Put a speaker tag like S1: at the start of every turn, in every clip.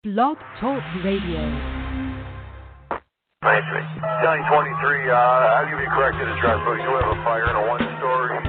S1: Blog Talk Radio.
S2: Thank you. County 23, I'll give you a corrected address. So you have a fire in a one-story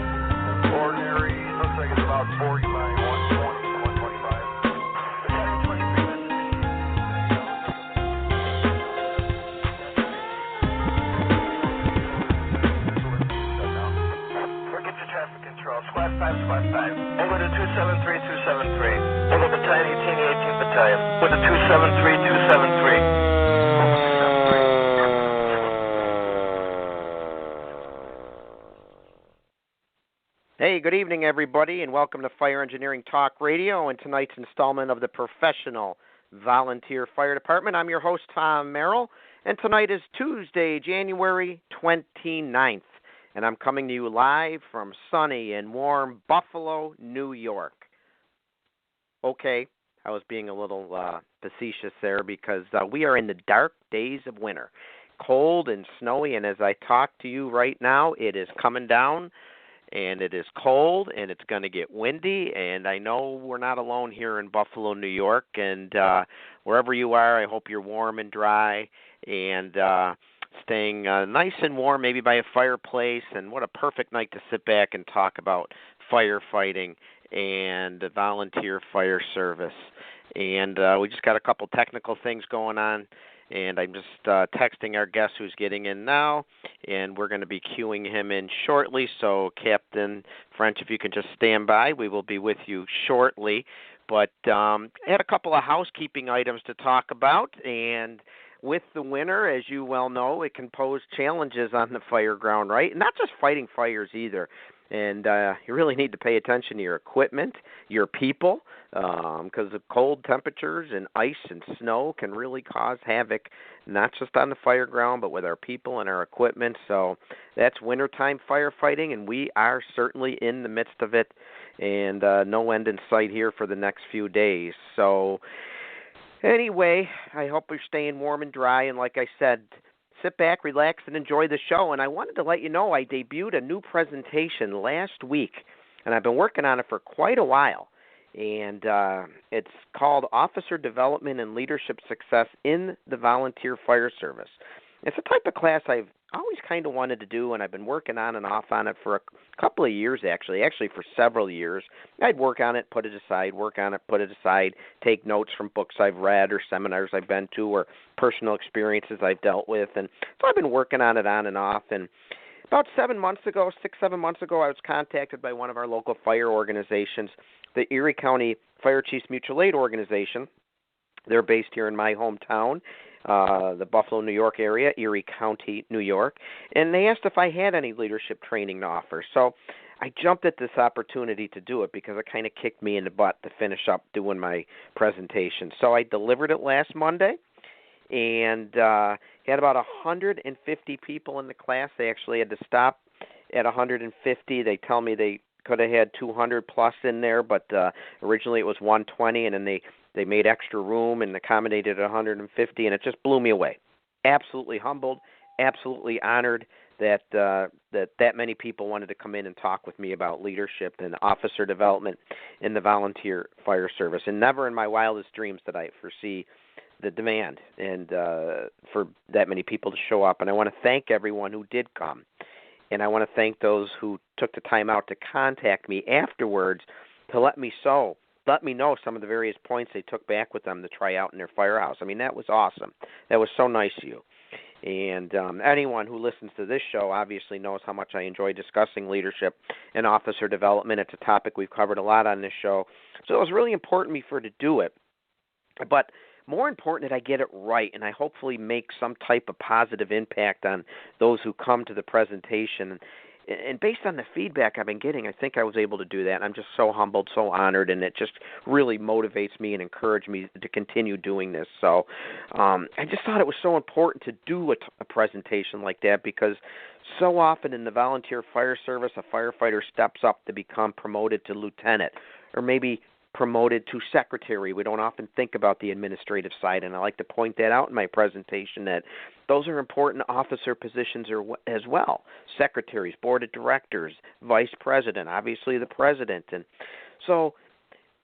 S2: ordinary. Looks like it's about 40 by 120, 125. We'll get your traffic control. Squad 5, Squad 5. Over to 273, 273. Over Battalion 18, 18th Battalion. With the 273, 273.
S3: Hey, good evening, everybody, and welcome to Fire Engineering Talk Radio and tonight's installment of the Professional Volunteer Fire Department. I'm your host, Tom Merrill, and tonight is Tuesday, January 29th, and I'm coming to you live from sunny and warm Buffalo, New York. Okay, I was being a little facetious there because we are in the dark days of winter, cold and snowy, and as I talk to you right now, it is coming down. And it is cold, and it's going to get windy, and I know we're not alone here in Buffalo, New York, and wherever you are, I hope you're warm and dry and staying nice and warm, maybe by a fireplace, and what a perfect night to sit back and talk about firefighting and the volunteer fire service. And we just got a couple technical things going on. And I'm just texting our guest who's getting in now, and we're going to be queuing him in shortly. So, Captain French, if you can just stand by, we will be with you shortly. But I had a couple of housekeeping items to talk about, and with the winter, as you well know, it can pose challenges on the fire ground, right? And not just fighting fires either. And you really need to pay attention to your equipment, your people, because the cold temperatures and ice and snow can really cause havoc, not just on the fire ground, but with our people and our equipment. So that's wintertime firefighting, and we are certainly in the midst of it, and no end in sight here for the next few days. So anyway, I hope you're staying warm and dry, and like I said, sit back, relax, and enjoy the show. And I wanted to let you know I debuted a new presentation last week, and I've been working on it for quite a while. And it's called Officer Development and Leadership Success in the Volunteer Fire Service. It's a type of class I've always kind of wanted to do, and I've been working on and off on it for a couple of years, actually for several years. I'd work on it, put it aside, work on it, put it aside, take notes from books I've read or seminars I've been to or personal experiences I've dealt with. And so I've been working on it on and off. And about 7 months ago, 6-7 months ago, I was contacted by one of our local fire organizations, the Erie County Fire Chiefs Mutual Aid Organization. They're based here in my hometown, the Buffalo, New York area, Erie County, New York, and they asked if I had any leadership training to offer. So I jumped at this opportunity to do it because it kind of kicked me in the butt to finish up doing my presentation. So I delivered it last Monday, and had about 150 people in the class. They actually had to stop at 150. They tell me they could have had 200 plus in there, but originally it was 120, and then they made extra room and accommodated 150, and it just blew me away. Absolutely humbled, absolutely honored that that many people wanted to come in and talk with me about leadership and officer development in the volunteer fire service. And never in my wildest dreams did I foresee the demand and for that many people to show up. And I want to thank everyone who did come. And I want to thank those who took the time out to contact me afterwards to let me know some of the various points they took back with them to try out in their firehouse. I mean, that was awesome. That was so nice of you. And anyone who listens to this show obviously knows how much I enjoy discussing leadership and officer development. It's a topic we've covered a lot on this show. So it was really important to me for to do it. But more important that I get it right and I hopefully make some type of positive impact on those who come to the presentation. And based on the feedback I've been getting, I think I was able to do that. I'm just so humbled, so honored, and it just really motivates me and encourages me to continue doing this. So I just thought it was so important to do a presentation like that because so often in the volunteer fire service, a firefighter steps up to become promoted to lieutenant or maybe promoted to secretary. We don't often think about the administrative side, and I like to point that out in my presentation that those are important officer positions as well. Secretaries, board of directors, vice president, obviously the president. And so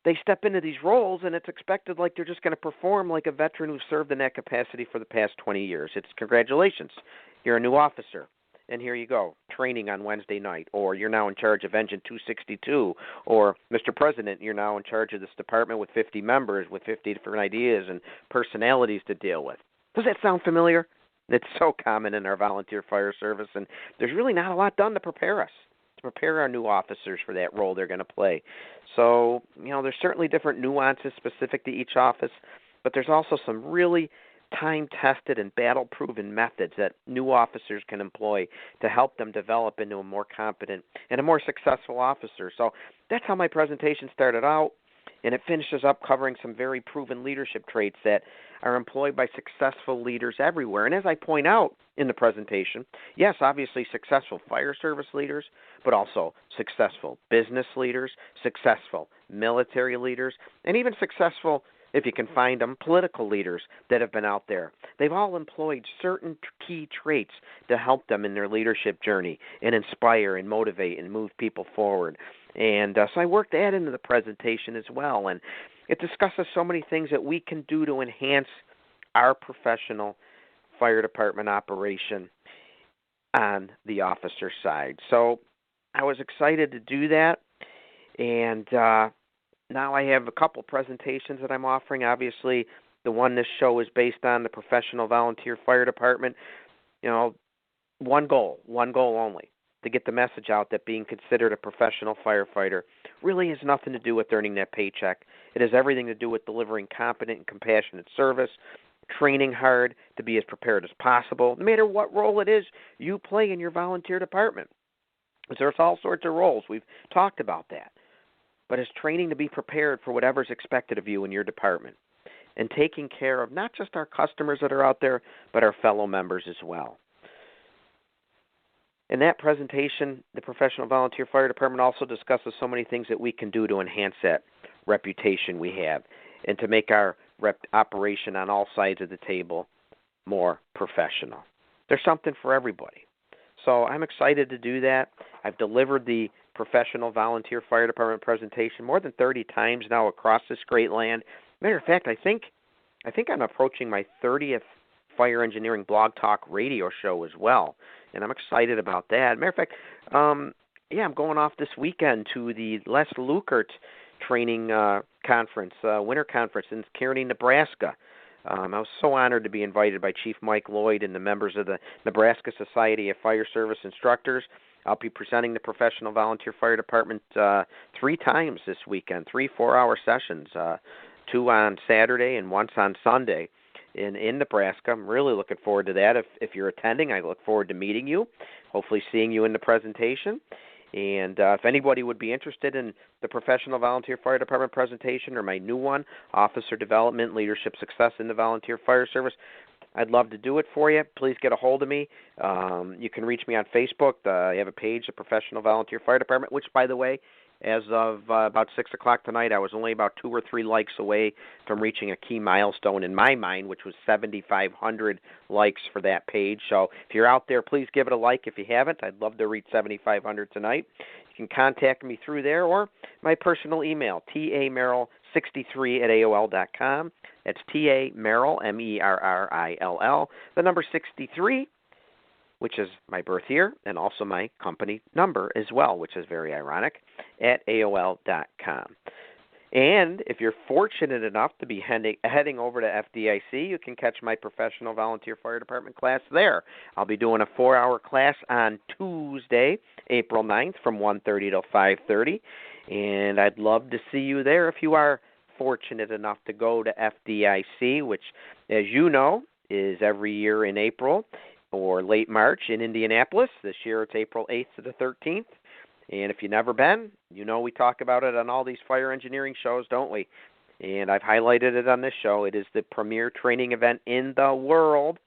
S3: they step into these roles, and it's expected like they're just going to perform like a veteran who's served in that capacity for the past 20 years. It's congratulations, you're a new officer, and here you go, training on Wednesday night, or you're now in charge of Engine 262, or Mr. President, you're now in charge of this department with 50 members, with 50 different ideas and personalities to deal with. Does that sound familiar? It's so common in our volunteer fire service, and there's really not a lot done to prepare us, to prepare our new officers for that role they're going to play. So, there's certainly different nuances specific to each office, but there's also some really time-tested and battle-proven methods that new officers can employ to help them develop into a more competent and a more successful officer. So that's how my presentation started out, and it finishes up covering some very proven leadership traits that are employed by successful leaders everywhere. And as I point out in the presentation, yes, obviously successful fire service leaders, but also successful business leaders, successful military leaders, and even successful, if you can find them, political leaders that have been out there. They've all employed certain key traits to help them in their leadership journey and inspire and motivate and move people forward. And so I worked that into the presentation as well. And it discusses so many things that we can do to enhance our professional fire department operation on the officer side. So I was excited to do that. And now I have a couple presentations that I'm offering. Obviously, the one this show is based on, the Professional Volunteer Fire Department. One goal only, to get the message out that being considered a professional firefighter really has nothing to do with earning that paycheck. It has everything to do with delivering competent and compassionate service, training hard to be as prepared as possible, no matter what role it is you play in your volunteer department. There's all sorts of roles. We've talked about that. But it's training to be prepared for whatever's expected of you in your department, and taking care of not just our customers that are out there, but our fellow members as well. In that presentation, the Professional Volunteer Fire Department also discusses so many things that we can do to enhance that reputation we have and to make our operation on all sides of the table more professional. There's something for everybody. So I'm excited to do that. I've delivered the Professional Volunteer Fire Department presentation more than 30 times now across this great land. Matter of fact, I think I'm approaching my 30th Fire Engineering Blog Talk radio show as well, and I'm excited about that. Matter of fact, I'm going off this weekend to the Les Lukert training conference, winter conference in Kearney, Nebraska. I was so honored to be invited by Chief Mike Lloyd and the members of the Nebraska Society of Fire Service Instructors. I'll be presenting the Professional Volunteer Fire Department 3 times this weekend, 3 4-hour sessions, 2 on Saturday and once on Sunday in Nebraska. I'm really looking forward to that. If you're attending, I look forward to meeting you, hopefully seeing you in the presentation. And if anybody would be interested in the Professional Volunteer Fire Department presentation or my new one, Officer Development, Leadership Success in the Volunteer Fire Service, I'd love to do it for you. Please get a hold of me. You can reach me on Facebook. I have a page, the Professional Volunteer Fire Department, which, by the way, as of about 6 o'clock tonight, I was only about 2 or 3 likes away from reaching a key milestone in my mind, which was 7,500 likes for that page. So if you're out there, please give it a like if you haven't. I'd love to reach 7,500 tonight. You can contact me through there or my personal email, tamerrill63@AOL.com. That's T-A-Merrill, M-E-R-R-I-L-L, the number 63, which is my birth year, and also my company number as well, which is very ironic, at AOL.com. And if you're fortunate enough to be heading over to FDIC, you can catch my Professional Volunteer Fire Department class there. I'll be doing a 4-hour class on Tuesday, April 9th from 1:30 till 5:30, and I'd love to see you there if you are fortunate enough to go to FDIC, which, as you know, is every year in April or late March in Indianapolis. This year it's April 8th to the 13th. And if you've never been, you know we talk about it on all these fire engineering shows, don't we? And I've highlighted it on this show. It is the premier training event in the world.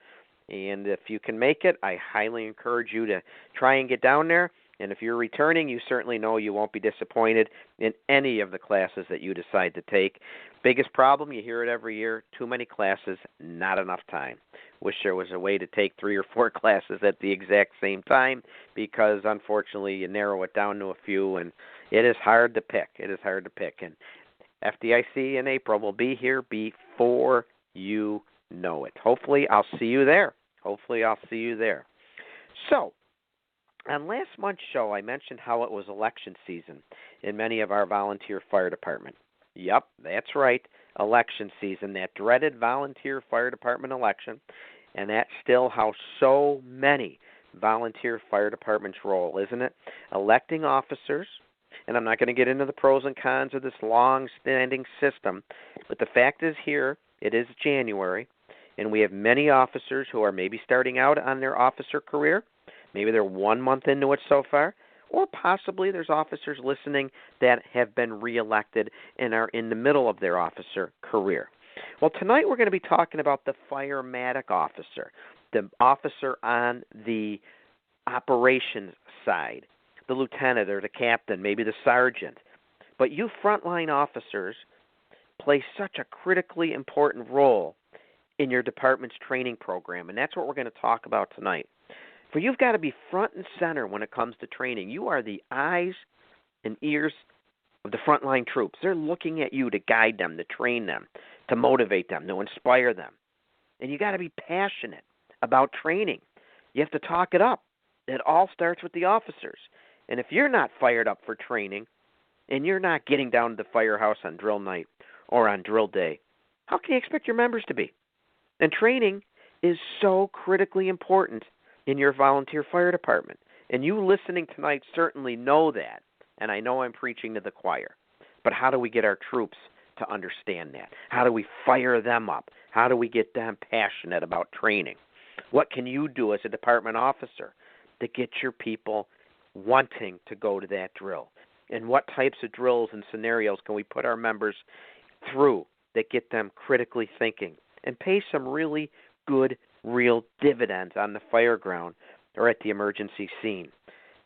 S3: And if you can make it, I highly encourage you to try and get down there. And if you're returning, you certainly know you won't be disappointed in any of the classes that you decide to take. Biggest problem, you hear it every year, too many classes, not enough time. Wish there was a way to take 3 or 4 classes at the exact same time, because unfortunately you narrow it down to a few, and it is hard to pick. And FDIC in April will be here before you know it. Hopefully, I'll see you there. So, on last month's show, I mentioned how it was election season in many of our volunteer fire departments. Yep, that's right, election season, that dreaded volunteer fire department election, and that's still how so many volunteer fire departments roll, isn't it? Electing officers, and I'm not going to get into the pros and cons of this long-standing system, but the fact is here, it is January, and we have many officers who are maybe starting out on their officer career. Maybe they're 1 month into it so far, or possibly there's officers listening that have been reelected and are in the middle of their officer career. Well, tonight we're going to be talking about the firematic officer, the officer on the operations side, the lieutenant or the captain, maybe the sergeant. But you frontline officers play such a critically important role in your department's training program, and that's what we're going to talk about tonight. For you've got to be front and center when it comes to training. You are the eyes and ears of the frontline troops. They're looking at you to guide them, to train them, to motivate them, to inspire them. And you got to be passionate about training. You have to talk it up. It all starts with the officers. And if you're not fired up for training and you're not getting down to the firehouse on drill night or on drill day, how can you expect your members to be? And training is so critically important in your volunteer fire department. And you listening tonight certainly know that. And I know I'm preaching to the choir. But how do we get our troops to understand that? How do we fire them up? How do we get them passionate about training? What can you do as a department officer to get your people wanting to go to that drill? And what types of drills and scenarios can we put our members through that get them critically thinking and pay some really good, real dividends on the fire ground or at the emergency scene?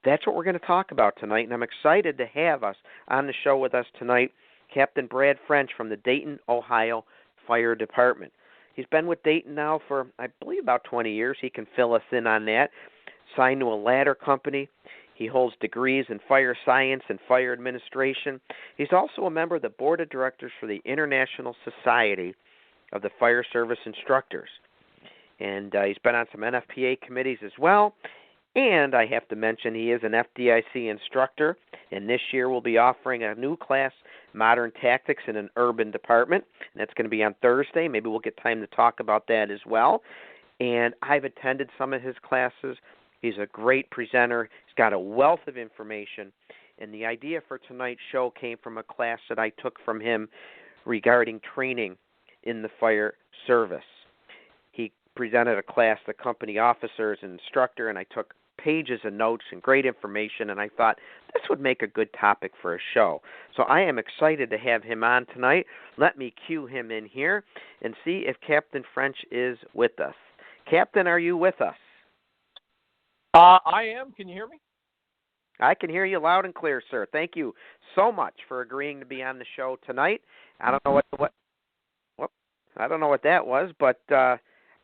S3: That's what we're going to talk about tonight, and I'm excited to have us on the show with us tonight, Captain Brad French from the Dayton, Ohio Fire Department. He's been with Dayton now for, I believe, about 20 years. He can fill us in on that. Signed to a ladder company. He holds degrees in fire science and fire administration. He's also a member of the board of directors for the International Society of the Fire Service Instructors. And he's been on some NFPA committees as well. And I have to mention he is an FDIC instructor, and this year we'll be offering a new class, Modern Tactics in an Urban Department. And that's going to be on Thursday. Maybe we'll get time to talk about that as well. And I've attended some of his classes. He's a great presenter. He's got a wealth of information. And the idea for tonight's show came from a class that I took from him regarding training in the fire service. He presented a class to company officers and instructor, and I took pages of notes and great information, and I thought this would make a good topic for a show. So I am excited to have him on tonight. Let me cue him in here and see if Captain French is with us. Captain, are you with us?
S4: I am. Can you hear me?
S3: I can hear you loud and clear, sir. Thank you so much for agreeing to be on the show tonight. I don't know what that was, but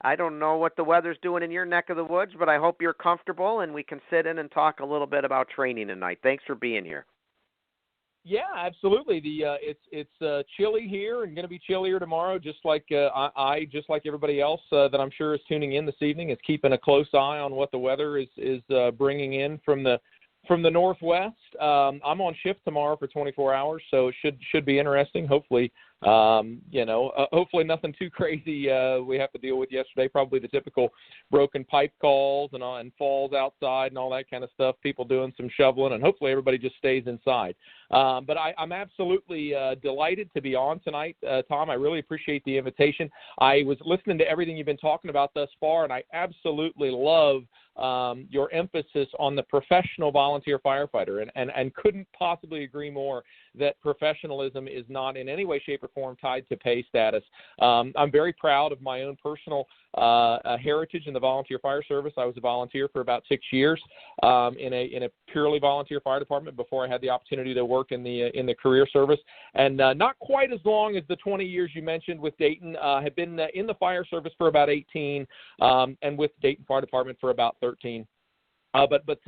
S3: I don't know what the weather's doing in your neck of the woods, but I hope you're comfortable and we can sit in and talk a little bit about training tonight. Thanks for being here.
S4: Yeah, absolutely. It's chilly here and going to be chillier tomorrow. Just like just like everybody else that I'm sure is tuning in this evening, is keeping a close eye on what the weather is bringing in from the northwest. I'm on shift tomorrow for 24 hours, so it should be interesting. Hopefully, hopefully nothing too crazy we have to deal with yesterday. Probably the typical broken pipe calls and falls outside and all that kind of stuff. People doing some shoveling, and hopefully everybody just stays inside. But I'm absolutely delighted to be on tonight, Tom. I really appreciate the invitation. I was listening to everything you've been talking about thus far, and I absolutely love your emphasis on the professional volunteer firefighter, and couldn't possibly agree more that professionalism is not in any way, shape, or form tied to pay status. I'm very proud of my own personal heritage in the volunteer fire service. I was a volunteer for about 6 years in a purely volunteer fire department before I had the opportunity to work in the career service, and not quite as long as the 20 years you mentioned with Dayton. Had been in the fire service for about 18, and with Dayton Fire Department for about 13. But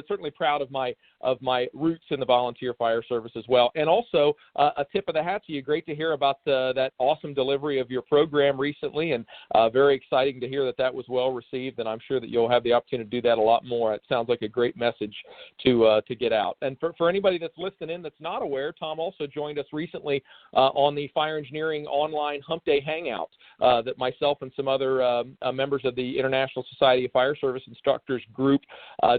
S4: certainly proud of my roots in the volunteer fire service as well. And also a tip of the hat to you. Great to hear about that awesome delivery of your program recently, and very exciting to hear that was well received. And I'm sure that you'll have the opportunity to do that a lot more. It sounds like a great message to get out. And for anybody that's listening in that's not aware, Tom also joined us recently on the Fire Engineering Online Hump Day Hangout that myself and some other members of the International Society of Fire Service Instructors group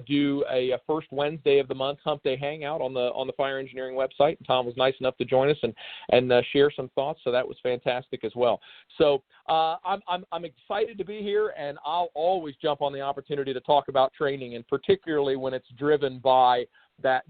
S4: do a first Wednesday of the month Hump Day Hangout on the Fire Engineering website. Tom was nice enough to join us and share some thoughts, so that was fantastic as well. So I'm excited to be here, and I'll always jump on the opportunity to talk about training, and particularly when it's driven by that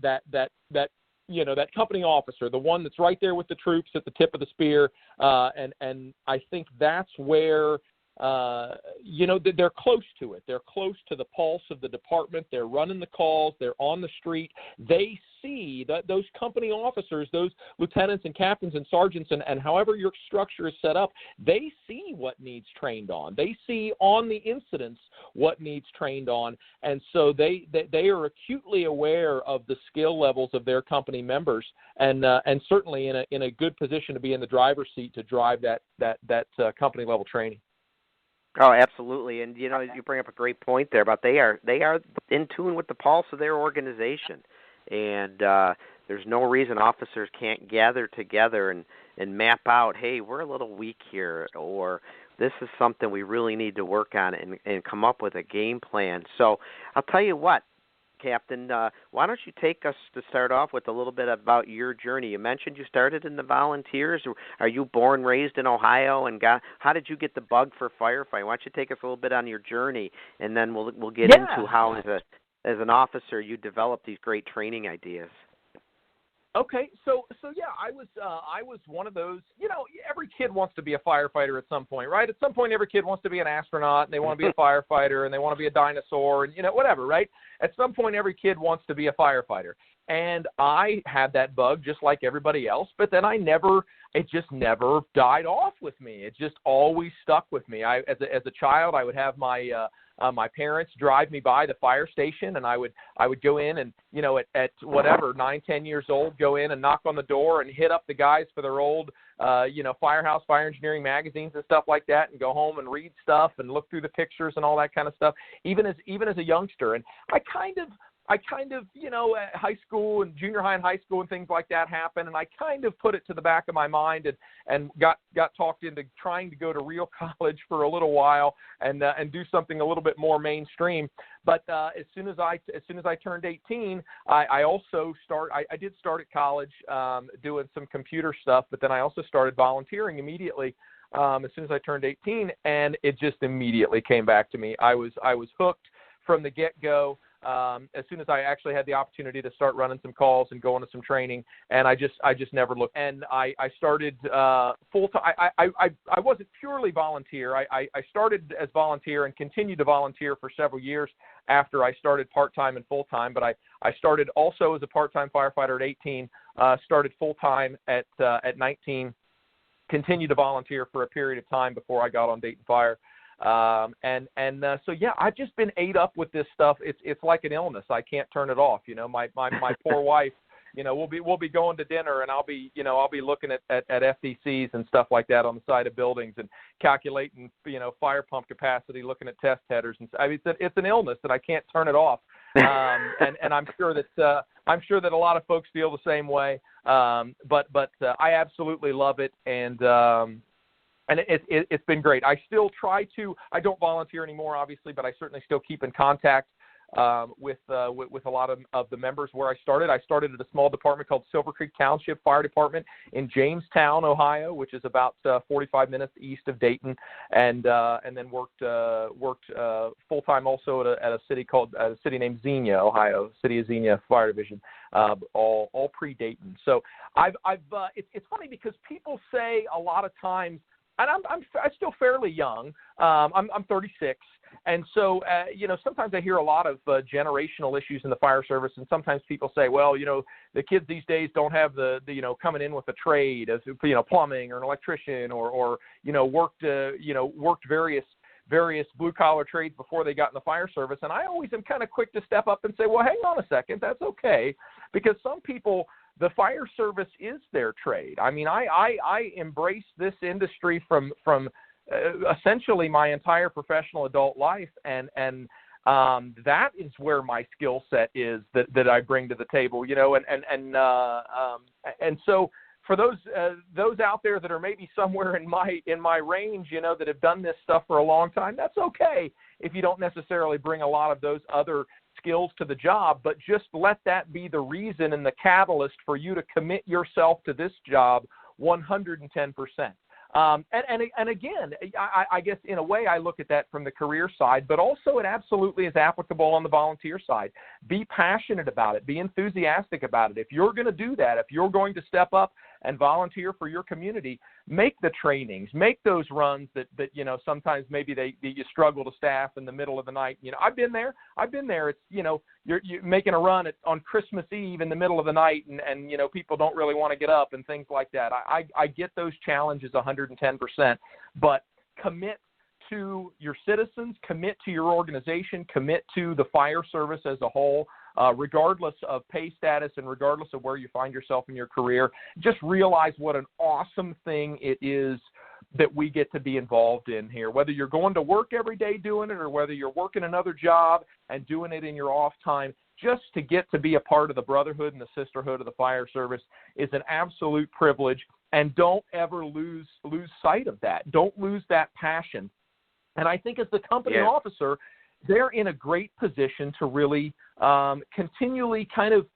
S4: company officer, the one that's right there with the troops at the tip of the spear, and I think that's where they're close to it. They're close to the pulse of the department. They're running the calls. They're on the street. They see that those company officers, those lieutenants and captains and sergeants, and however your structure is set up, they see what needs trained on. They see on the incidents what needs trained on, and so they are acutely aware of the skill levels of their company members, and certainly in a good position to be in the driver's seat to drive that company level training.
S3: Oh, absolutely. And, you bring up a great point there about they are in tune with the pulse of their organization. And there's no reason officers can't gather together and map out, hey, we're a little weak here, or this is something we really need to work on, and come up with a game plan. So I'll tell you what, Captain, why don't you take us to start off with a little bit about your journey? You mentioned you started in the volunteers. Are you born, raised in Ohio, and how did you get the bug for firefighting? Why don't you take us a little bit on your journey, and then we'll get into how, as an officer, you develop these great training ideas.
S4: Okay, so yeah, I was one of those. Every kid wants to be a firefighter at some point, right? At some point, every kid wants to be an astronaut, and they want to be a firefighter, and they want to be a dinosaur, and whatever, right? At some point, every kid wants to be a firefighter, and I had that bug just like everybody else. But then it just never died off with me. It just always stuck with me. As a child, I would have my parents drive me by the fire station, and I would go in and, at whatever, 9, 10 years old, go in and knock on the door and hit up the guys for their old, Firehouse, Fire Engineering magazines and stuff like that, and go home and read stuff and look through the pictures and all that kind of stuff, even as a youngster. And I kind of, at high school and junior high and high school and things like that happened, and I kind of put it to the back of my mind and got talked into trying to go to real college for a little while and do something a little bit more mainstream. But as soon as I turned 18, I did start at college doing some computer stuff, but then I also started volunteering immediately as soon as I turned 18, and it just immediately came back to me. I was hooked from the get-go. As soon as I actually had the opportunity to start running some calls and going to some training, and I just never looked. And I started full-time. I wasn't purely volunteer. I started as volunteer and continued to volunteer for several years after I started part-time and full-time. But I started also as a part-time firefighter at 18, started full-time at 19, continued to volunteer for a period of time before I got on Dayton Fire. So yeah, I've just been ate up with this stuff. It's like an illness. I can't turn it off. My poor wife, we'll be going to dinner, and I'll be looking at FDCs and stuff like that on the side of buildings and calculating, fire pump capacity, looking at test headers. And I mean, it's an illness that I can't turn it off. And I'm sure that a lot of folks feel the same way. But I absolutely love it. And it's been great. I still try to. I don't volunteer anymore, obviously, but I certainly still keep in contact with a lot of the members where I started. I started at a small department called Silver Creek Township Fire Department in Jamestown, Ohio, which is about 45 minutes east of Dayton, and then worked full time also at a city named Xenia, Ohio, City of Xenia Fire Division, all pre-Dayton. So it's funny because people say a lot of times. And I'm still fairly young. I'm 36, and so sometimes I hear a lot of generational issues in the fire service, and sometimes people say, well, the kids these days don't have the coming in with a trade as plumbing or an electrician or worked various various blue-collar trades before they got in the fire service. And I always am kind of quick to step up and say, well, hang on a second, that's okay. Because some people, the fire service is their trade. I mean, I embrace this industry from essentially my entire professional adult life, and that is where my skill set is that I bring to the table, you know, and so for those out there that are maybe somewhere in my range, you know, that have done this stuff for a long time, that's okay if you don't necessarily bring a lot of those other skills to the job, but just let that be the reason and the catalyst for you to commit yourself to this job 110%. And again, I guess in a way I look at that from the career side, but also it absolutely is applicable on the volunteer side. Be passionate about it. Be enthusiastic about it. If you're going to do that, if you're going to step up and volunteer for your community, make the trainings, make those runs that you know, sometimes maybe you struggle to staff in the middle of the night. You know, I've been there. It's, you know, you're making a run on Christmas Eve in the middle of the night, and you know, people don't really want to get up and things like that. I get those challenges 110%, but commit to your citizens, commit to your organization, commit to the fire service as a whole, regardless of pay status and regardless of where you find yourself in your career. Just realize what an awesome thing it is that we get to be involved in here. Whether you're going to work every day doing it or whether you're working another job and doing it in your off time, just to get to be a part of the brotherhood and the sisterhood of the fire service is an absolute privilege. And don't ever lose sight of that. Don't lose that passion. And I think as the company officer, they're in a great position to really continually kind of,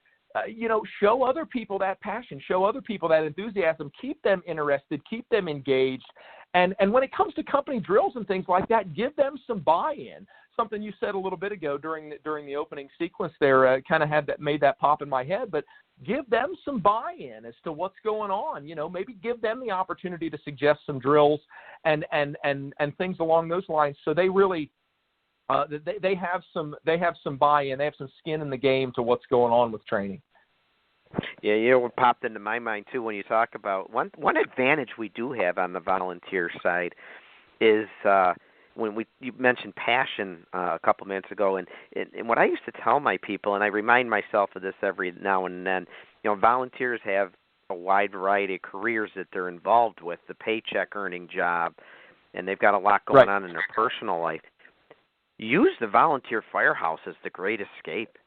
S4: you know, show other people that passion, show other people that enthusiasm, keep them interested, keep them engaged. And when it comes to company drills and things like that, give them some buy-in. Something you said a little bit ago during the opening sequence there kind of made that pop in my head, but give them some buy-in as to what's going on. You know, maybe give them the opportunity to suggest some drills and things along those lines, so they really they have some buy-in, they have some skin in the game to what's going on with training.
S3: Yeah, you know what popped into my mind too when you talk about one advantage we do have on the volunteer side is when you mentioned passion a couple minutes ago, and what I used to tell my people, and I remind myself of this every now and then, you know, volunteers have a wide variety of careers that they're involved with, the paycheck earning job, and they've got a lot going on in their personal life. Use the volunteer firehouse as the great escape.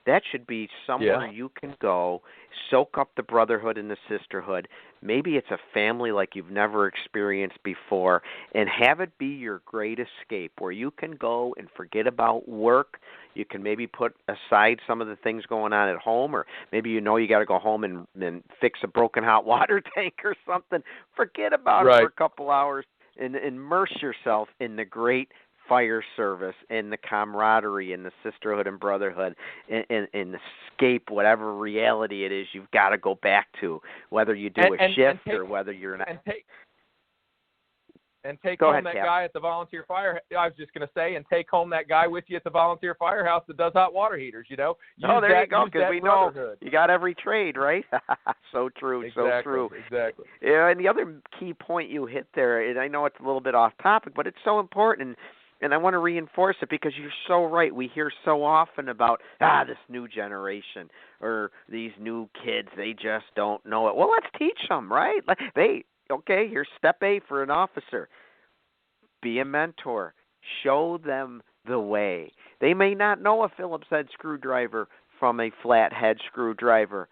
S3: That should be somewhere you can go, soak up the brotherhood and the sisterhood. Maybe it's a family like you've never experienced before, and have it be your great escape where you can go and forget about work. You can maybe put aside some of the things going on at home, or maybe you know you got to go home and fix a broken hot water tank or something. Forget about it for a couple hours and immerse yourself in the great fire service and the camaraderie and the sisterhood and brotherhood and escape whatever reality it is you've got to go back to, whether you do a shift or whether you're not.
S4: Take home that guy at the volunteer fire. I was just going to say, and take home that guy with you at the volunteer firehouse that does hot water heaters. You know.
S3: There you go. Because we know you got every trade, right? So true.
S4: Exactly,
S3: so true.
S4: Exactly.
S3: Yeah, and the other key point you hit there, and I know it's a little bit off topic, but it's so important. And I want to reinforce it because you're so right. We hear so often about, this new generation or these new kids, they just don't know it. Well, let's teach them, right? Here's step A for an officer. Be a mentor. Show them the way. They may not know a Phillips head screwdriver from a flathead screwdriver.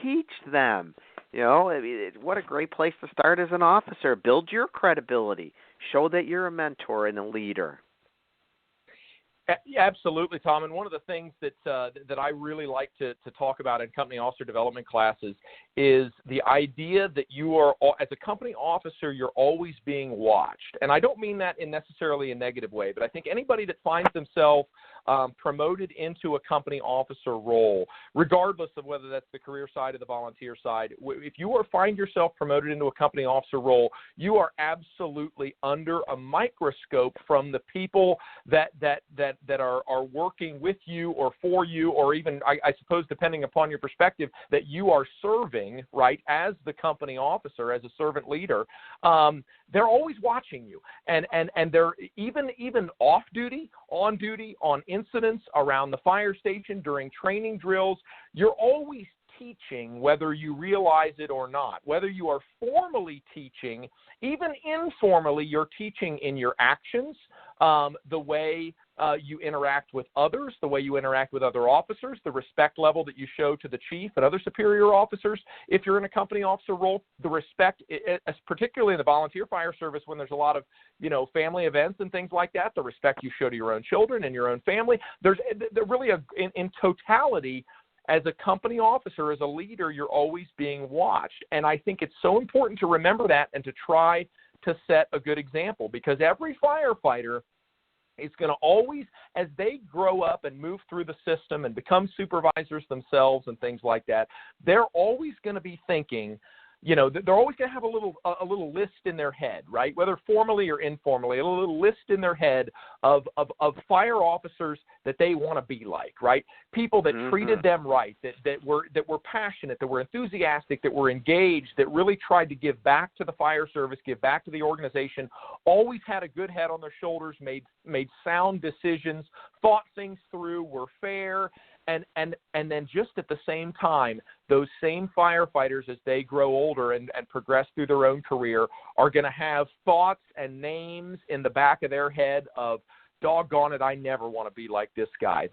S3: Teach them. You know, what a great place to start as an officer. Build your credibility. Show that you're a mentor and a leader.
S4: Yeah, absolutely, Tom. And one of the things that I really like to talk about in company officer development classes is the idea that you are, as a company officer, you're always being watched. And I don't mean that in necessarily a negative way, but I think anybody that finds themselves promoted into a company officer role, regardless of whether that's the career side or the volunteer side, if you find yourself promoted into a company officer role, you are absolutely under a microscope from the people that that are working with you or for you, or even, I suppose, depending upon your perspective, that you are serving, right, as the company officer, as a servant leader, they're always watching you. And they're even off duty, on duty, on incidents around the fire station, during training drills. You're always teaching, whether you realize it or not. Whether you are formally teaching, even informally, you're teaching in your actions, the way you interact with others, the way you interact with other officers, the respect level that you show to the chief and other superior officers. If you're in a company officer role, the respect, particularly in the volunteer fire service when there's a lot of, family events and things like that, the respect you show to your own children and your own family. They're really, in totality, as a company officer, as a leader, you're always being watched. And I think it's so important to remember that and to try to set a good example, because every firefighter is going to always, as they grow up and move through the system and become supervisors themselves and things like that, they're always going to be thinking, they're always going to have a little list in their head, right? Whether formally or informally, a little list in their head of fire officers that they want to be like, right? People that treated them right, that were passionate, that were enthusiastic, that were engaged, that really tried to give back to the fire service, give back to the organization, always had a good head on their shoulders, made sound decisions, thought things through, were fair. And then just at the same time, those same firefighters, as they grow older and progress through their own career, are going to have thoughts and names in the back of their head of, doggone it, I never want to be like this guy.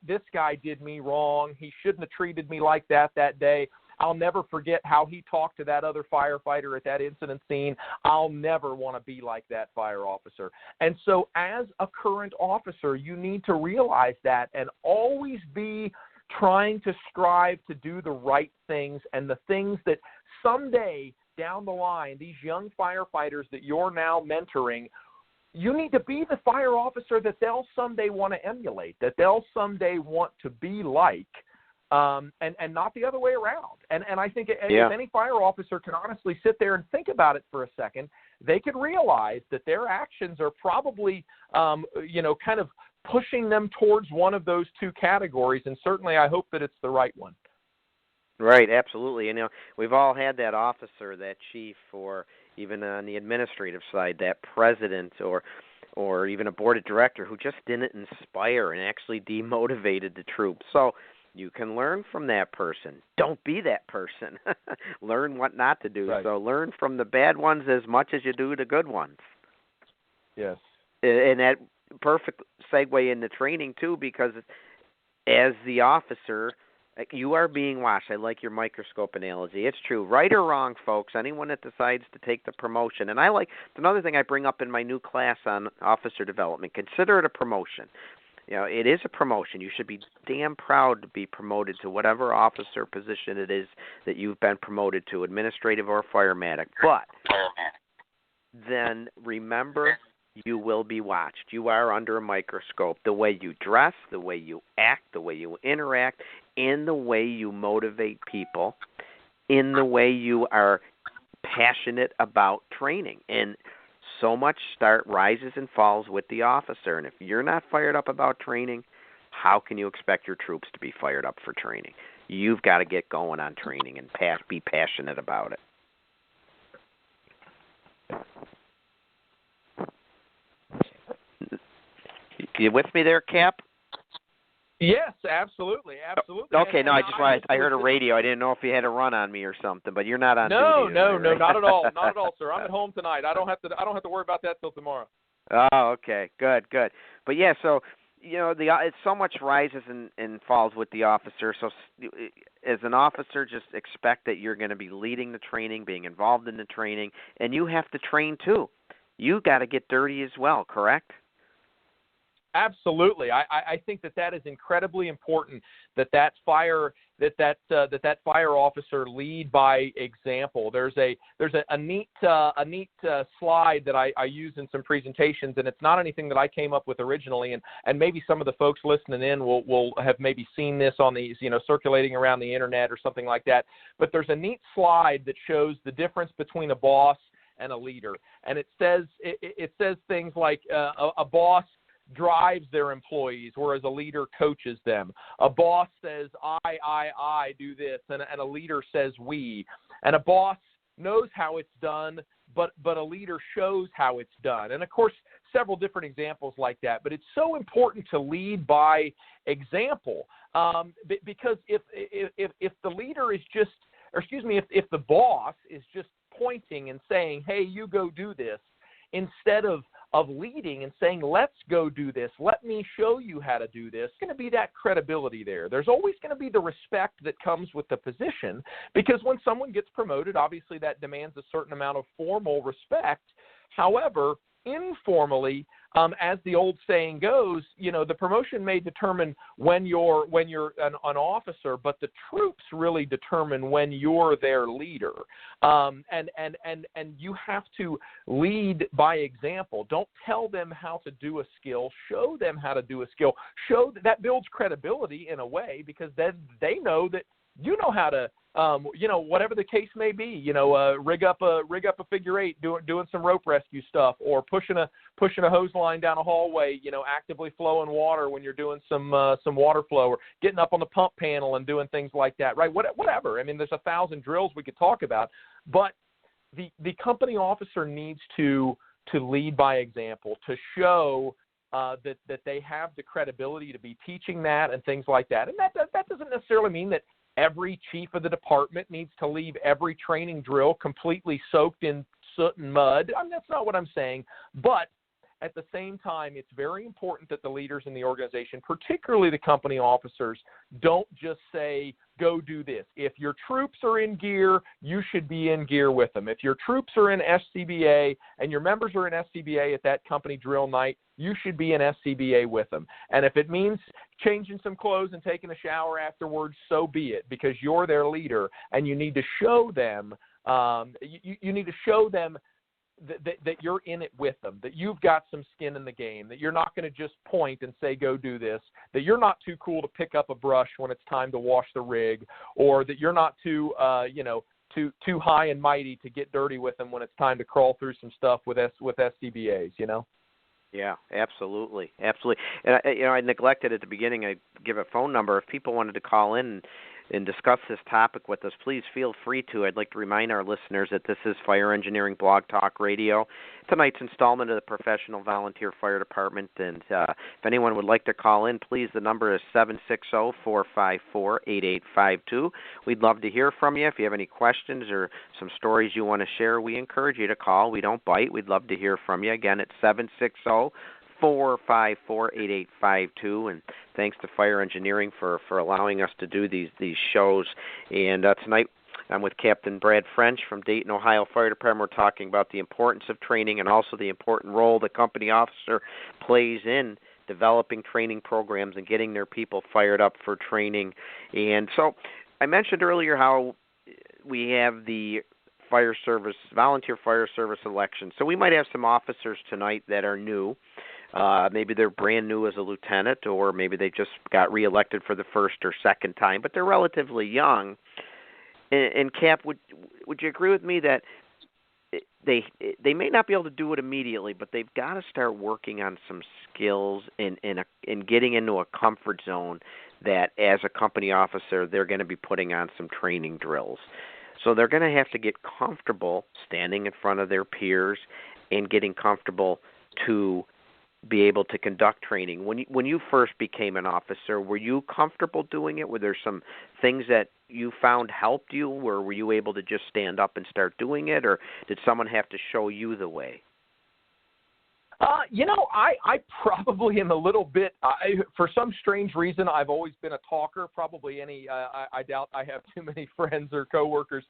S4: This guy did me wrong. He shouldn't have treated me like that day. I'll never forget how he talked to that other firefighter at that incident scene. I'll never want to be like that fire officer. And so as a current officer, you need to realize that and always be trying to strive to do the right things, and the things that someday down the line, these young firefighters that you're now mentoring, you need to be the fire officer that they'll someday want to emulate, that they'll someday want to be like. And not the other way around. And I think if any fire officer can honestly sit there and think about it for a second, they could realize that their actions are probably, kind of pushing them towards one of those two categories. And certainly I hope that it's the right one.
S3: Right, absolutely. We've all had that officer, that chief, or even on the administrative side, that president or even a board of director who just didn't inspire and actually demotivated the troops. So you can learn from that person. Don't be that person. Learn what not to do. Right. So learn from the bad ones as much as you do the good ones.
S4: Yes.
S3: And that perfect segue into training, too, because as the officer, you are being watched. I like your microscope analogy. It's true. Right or wrong, folks, anyone that decides to take the promotion. And it's another thing I bring up in my new class on officer development. Consider it a promotion. It is a promotion. You should be damn proud to be promoted to whatever officer position it is that you've been promoted to, administrative or firematic. But then remember, you will be watched. You are under a microscope. The way you dress, the way you act, the way you interact, in the way you motivate people, in the way you are passionate about training. And so much rises and falls with the officer. And if you're not fired up about training, how can you expect your troops to be fired up for training? You've got to get going on training and be passionate about it. You with me there, Cap?
S4: Yes, absolutely.
S3: Okay, no, I heard a radio. I didn't know if you had a run on me or something, but you're not on duty.
S4: No,
S3: right?
S4: not at all. Not at all, sir. I'm at home tonight. I don't have to worry about that till tomorrow.
S3: Oh, okay. Good. But yeah, so it's so much rises and falls with the officer. So as an officer, just expect that you're going to be leading the training, being involved in the training, and you have to train too. You got to get dirty as well, correct?
S4: Absolutely. I think that is incredibly important, that fire officer lead by example. There's a neat slide that I use in some presentations, and it's not anything that I came up with originally, and maybe some of the folks listening in will have maybe seen this on these, circulating around the internet or something like that. But there's a neat slide that shows the difference between a boss and a leader, and it says things like a boss drives their employees, whereas a leader coaches them. A boss says, I do this, and a leader says we. And a boss knows how it's done, but a leader shows how it's done. And, of course, several different examples like that. But it's so important to lead by example, because if the leader is just, or excuse me, if the boss is just pointing and saying, hey, you go do this, instead of leading and saying, let's go do this, let me show you how to do this, going to be that credibility there. There's always going to be the respect that comes with the position, because when someone gets promoted, obviously that demands a certain amount of formal respect. However, informally, as the old saying goes, the promotion may determine when you're an officer, but the troops really determine when you're their leader. And you have to lead by example. Don't tell them how to do a skill. Show them how to do a skill. Show that builds credibility in a way, because then they know that you know how to, whatever the case may be, rig up a figure eight, doing some rope rescue stuff, or pushing a hose line down a hallway, actively flowing water when you're doing some water flow, or getting up on the pump panel and doing things like that, right? Whatever. I mean, there's 1,000 drills we could talk about, but the company officer needs to lead by example, to show that they have the credibility to be teaching that and things like that. And that doesn't necessarily mean that every chief of the department needs to leave every training drill completely soaked in soot and mud. I mean, that's not what I'm saying. But at the same time, it's very important that the leaders in the organization, particularly the company officers, don't just say, go do this. If your troops are in gear, you should be in gear with them. If your troops are in SCBA and your members are in SCBA at that company drill night, you should be in SCBA with them. And if it means changing some clothes and taking a shower afterwards, so be it, because you're their leader, and you need to show them you need to show them that you're in it with them, that you've got some skin in the game, that you're not going to just point and say, go do this, that you're not too cool to pick up a brush when it's time to wash the rig, or that you're not too too high and mighty to get dirty with them when it's time to crawl through some stuff with SCBAs,
S3: Yeah, absolutely. And I neglected at the beginning. I give a phone number. If people wanted to call in and discuss this topic with us, please feel free to. I'd like to remind our listeners that this is Fire Engineering Blog Talk Radio, tonight's installment of the Professional Volunteer Fire Department. And if anyone would like to call in, please, the number is 760-454-8852. We'd love to hear from you. If you have any questions or some stories you want to share, we encourage you to call. We don't bite. We'd love to hear from you. Again, it's 760-454-8852, and thanks to Fire Engineering for allowing us to do these shows. And tonight I'm with Captain Brad French from Dayton, Ohio Fire Department. We're talking about the importance of training and also the important role the company officer plays in developing training programs and getting their people fired up for training. And so I mentioned earlier how we have the volunteer fire service election. So we might have some officers tonight that are new. Maybe they're brand new as a lieutenant, or maybe they just got reelected for the first or second time, but they're relatively young. And Cap, would you agree with me that they may not be able to do it immediately, but they've got to start working on some skills and getting into a comfort zone that as a company officer they're going to be putting on some training drills. So they're going to have to get comfortable standing in front of their peers and getting comfortable to be able to conduct training. When you first became an officer, were you comfortable doing it? Were there some things that you found helped you, or were you able to just stand up and start doing it, or did someone have to show you the way?
S4: I probably am a little bit, for some strange reason, I've always been a talker. Probably I doubt I have too many friends or coworkers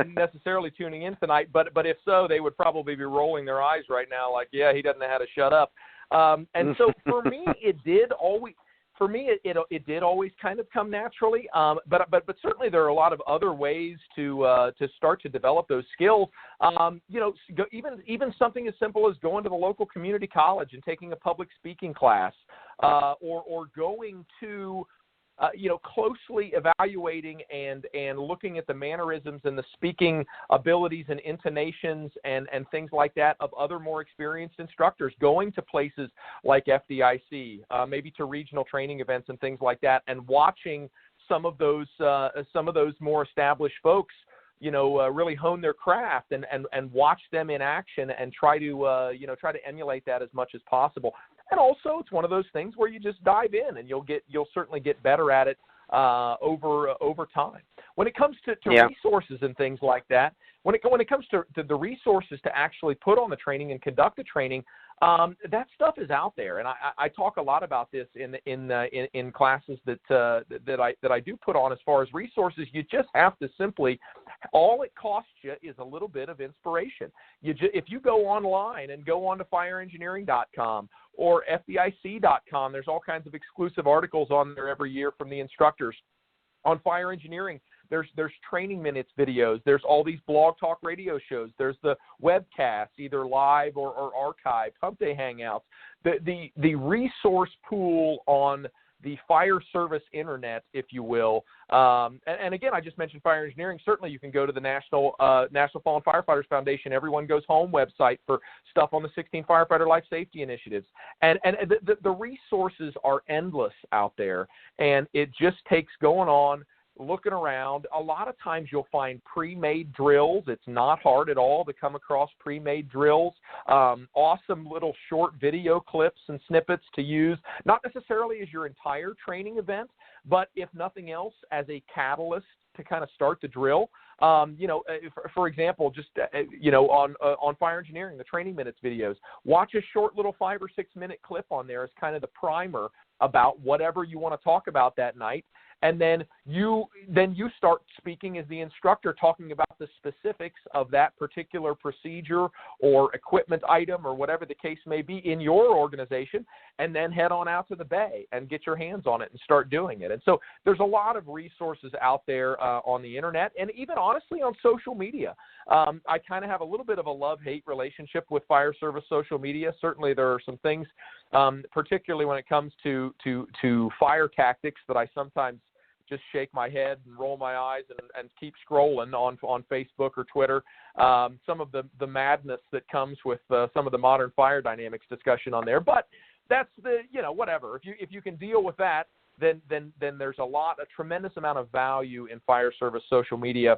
S4: necessarily tuning in tonight, but if so, they would probably be rolling their eyes right now like, yeah, he doesn't know how to shut up. And so for me, it did always kind of come naturally. But certainly there are a lot of other ways to start to develop those skills. Even something as simple as going to the local community college and taking a public speaking class, or going to closely evaluating and looking at the mannerisms and the speaking abilities and intonations and things like that of other more experienced instructors, going to places like FDIC, maybe to regional training events and things like that, and watching some of those more established folks, really hone their craft and watch them in action and try to emulate that as much as possible. And also, it's one of those things where you just dive in, and you'll certainly get better at it over time. When it comes to resources and things like that, when it comes to the resources to actually put on the training and conduct the training, that stuff is out there, and I talk a lot about this in classes that I do put on as far as resources. You just have to simply, all it costs you is a little bit of inspiration. If you go online and go on to fireengineering.com or FDIC.com, there's all kinds of exclusive articles on there every year from the instructors. On fire engineering, there's training minutes videos. There's all these blog talk radio shows. There's the webcasts, either live or archived, Hump Day Hangouts. The resource pool on the fire service internet, if you will. And again, I just mentioned fire engineering. Certainly you can go to the National Fallen Firefighters Foundation, Everyone Goes Home website for stuff on the 16 firefighter life safety initiatives. And the resources are endless out there, and it just takes going on, looking around. A lot of times you'll find pre-made drills. It's not hard at all to come across pre-made drills. Awesome little short video clips and snippets to use, not necessarily as your entire training event, but if nothing else, as a catalyst to kind of start the drill. For example, just on fire engineering, the training minutes videos, watch a short little 5 or 6 minute clip on there as kind of the primer about whatever you want to talk about that night. And then you start speaking as the instructor, talking about the specifics of that particular procedure or equipment item or whatever the case may be in your organization, and then head on out to the bay and get your hands on it and start doing it. And so there's a lot of resources out there on the internet, and even honestly on social media. I kind of have a little bit of a love-hate relationship with fire service social media. Certainly there are some things, particularly when it comes to fire tactics, that I sometimes just shake my head and roll my eyes and keep scrolling on Facebook or Twitter. Some of the madness that comes with some of the modern fire dynamics discussion on there. But that's whatever. If you can deal with that, then there's a tremendous amount of value in fire service social media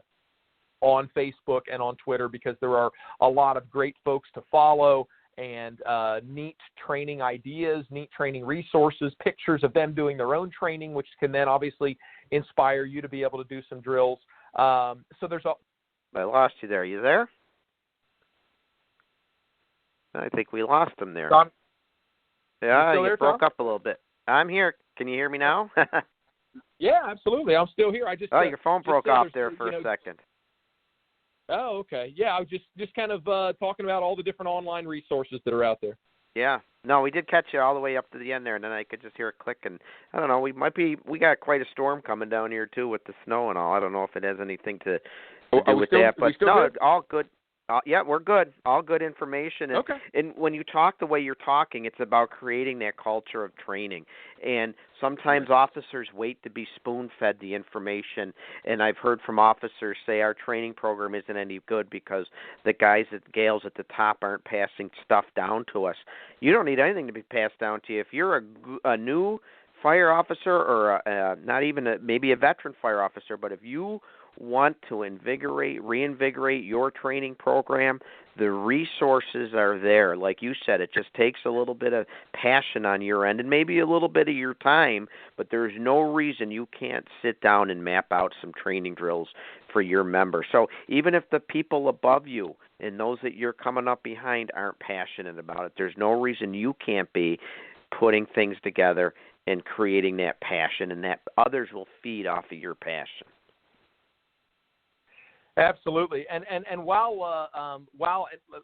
S4: on Facebook and on Twitter, because there are a lot of great folks to follow, and neat training ideas, neat training resources, pictures of them doing their own training, which can then obviously inspire you to be able to do some drills. So there's
S3: I lost you there. You there? I think we lost him there.
S4: Tom?
S3: Yeah,
S4: you
S3: there, broke
S4: Tom?
S3: up a little bit. I'm here. Can you hear me now?
S4: Yeah, absolutely. I'm still here.
S3: Your phone broke off there for a second.
S4: Oh, okay. Yeah, I was just kind of talking about all the different online resources that are out there.
S3: Yeah. No, we did catch you all the way up to the end there, and then I could just hear it click. And I don't know, we got quite a storm coming down here too with the snow and all. I don't know if it has anything to do with that, but no,
S4: good?
S3: All good. Yeah, we're good. All good information. And,
S4: okay.
S3: And when you talk the way you're talking, it's about creating that culture of training. And sometimes officers wait to be spoon-fed the information. And I've heard from officers say our training program isn't any good because the gals at the top aren't passing stuff down to us. You don't need anything to be passed down to you. If you're a new fire officer or not even maybe a veteran fire officer, but if you want to reinvigorate your training program, the resources are there. Like you said, it just takes a little bit of passion on your end and maybe a little bit of your time, but there's no reason you can't sit down and map out some training drills for your members. So even if the people above you and those that you're coming up behind aren't passionate about it, there's no reason you can't be putting things together and creating that passion, and that others will feed off of your passion.
S4: Absolutely, and while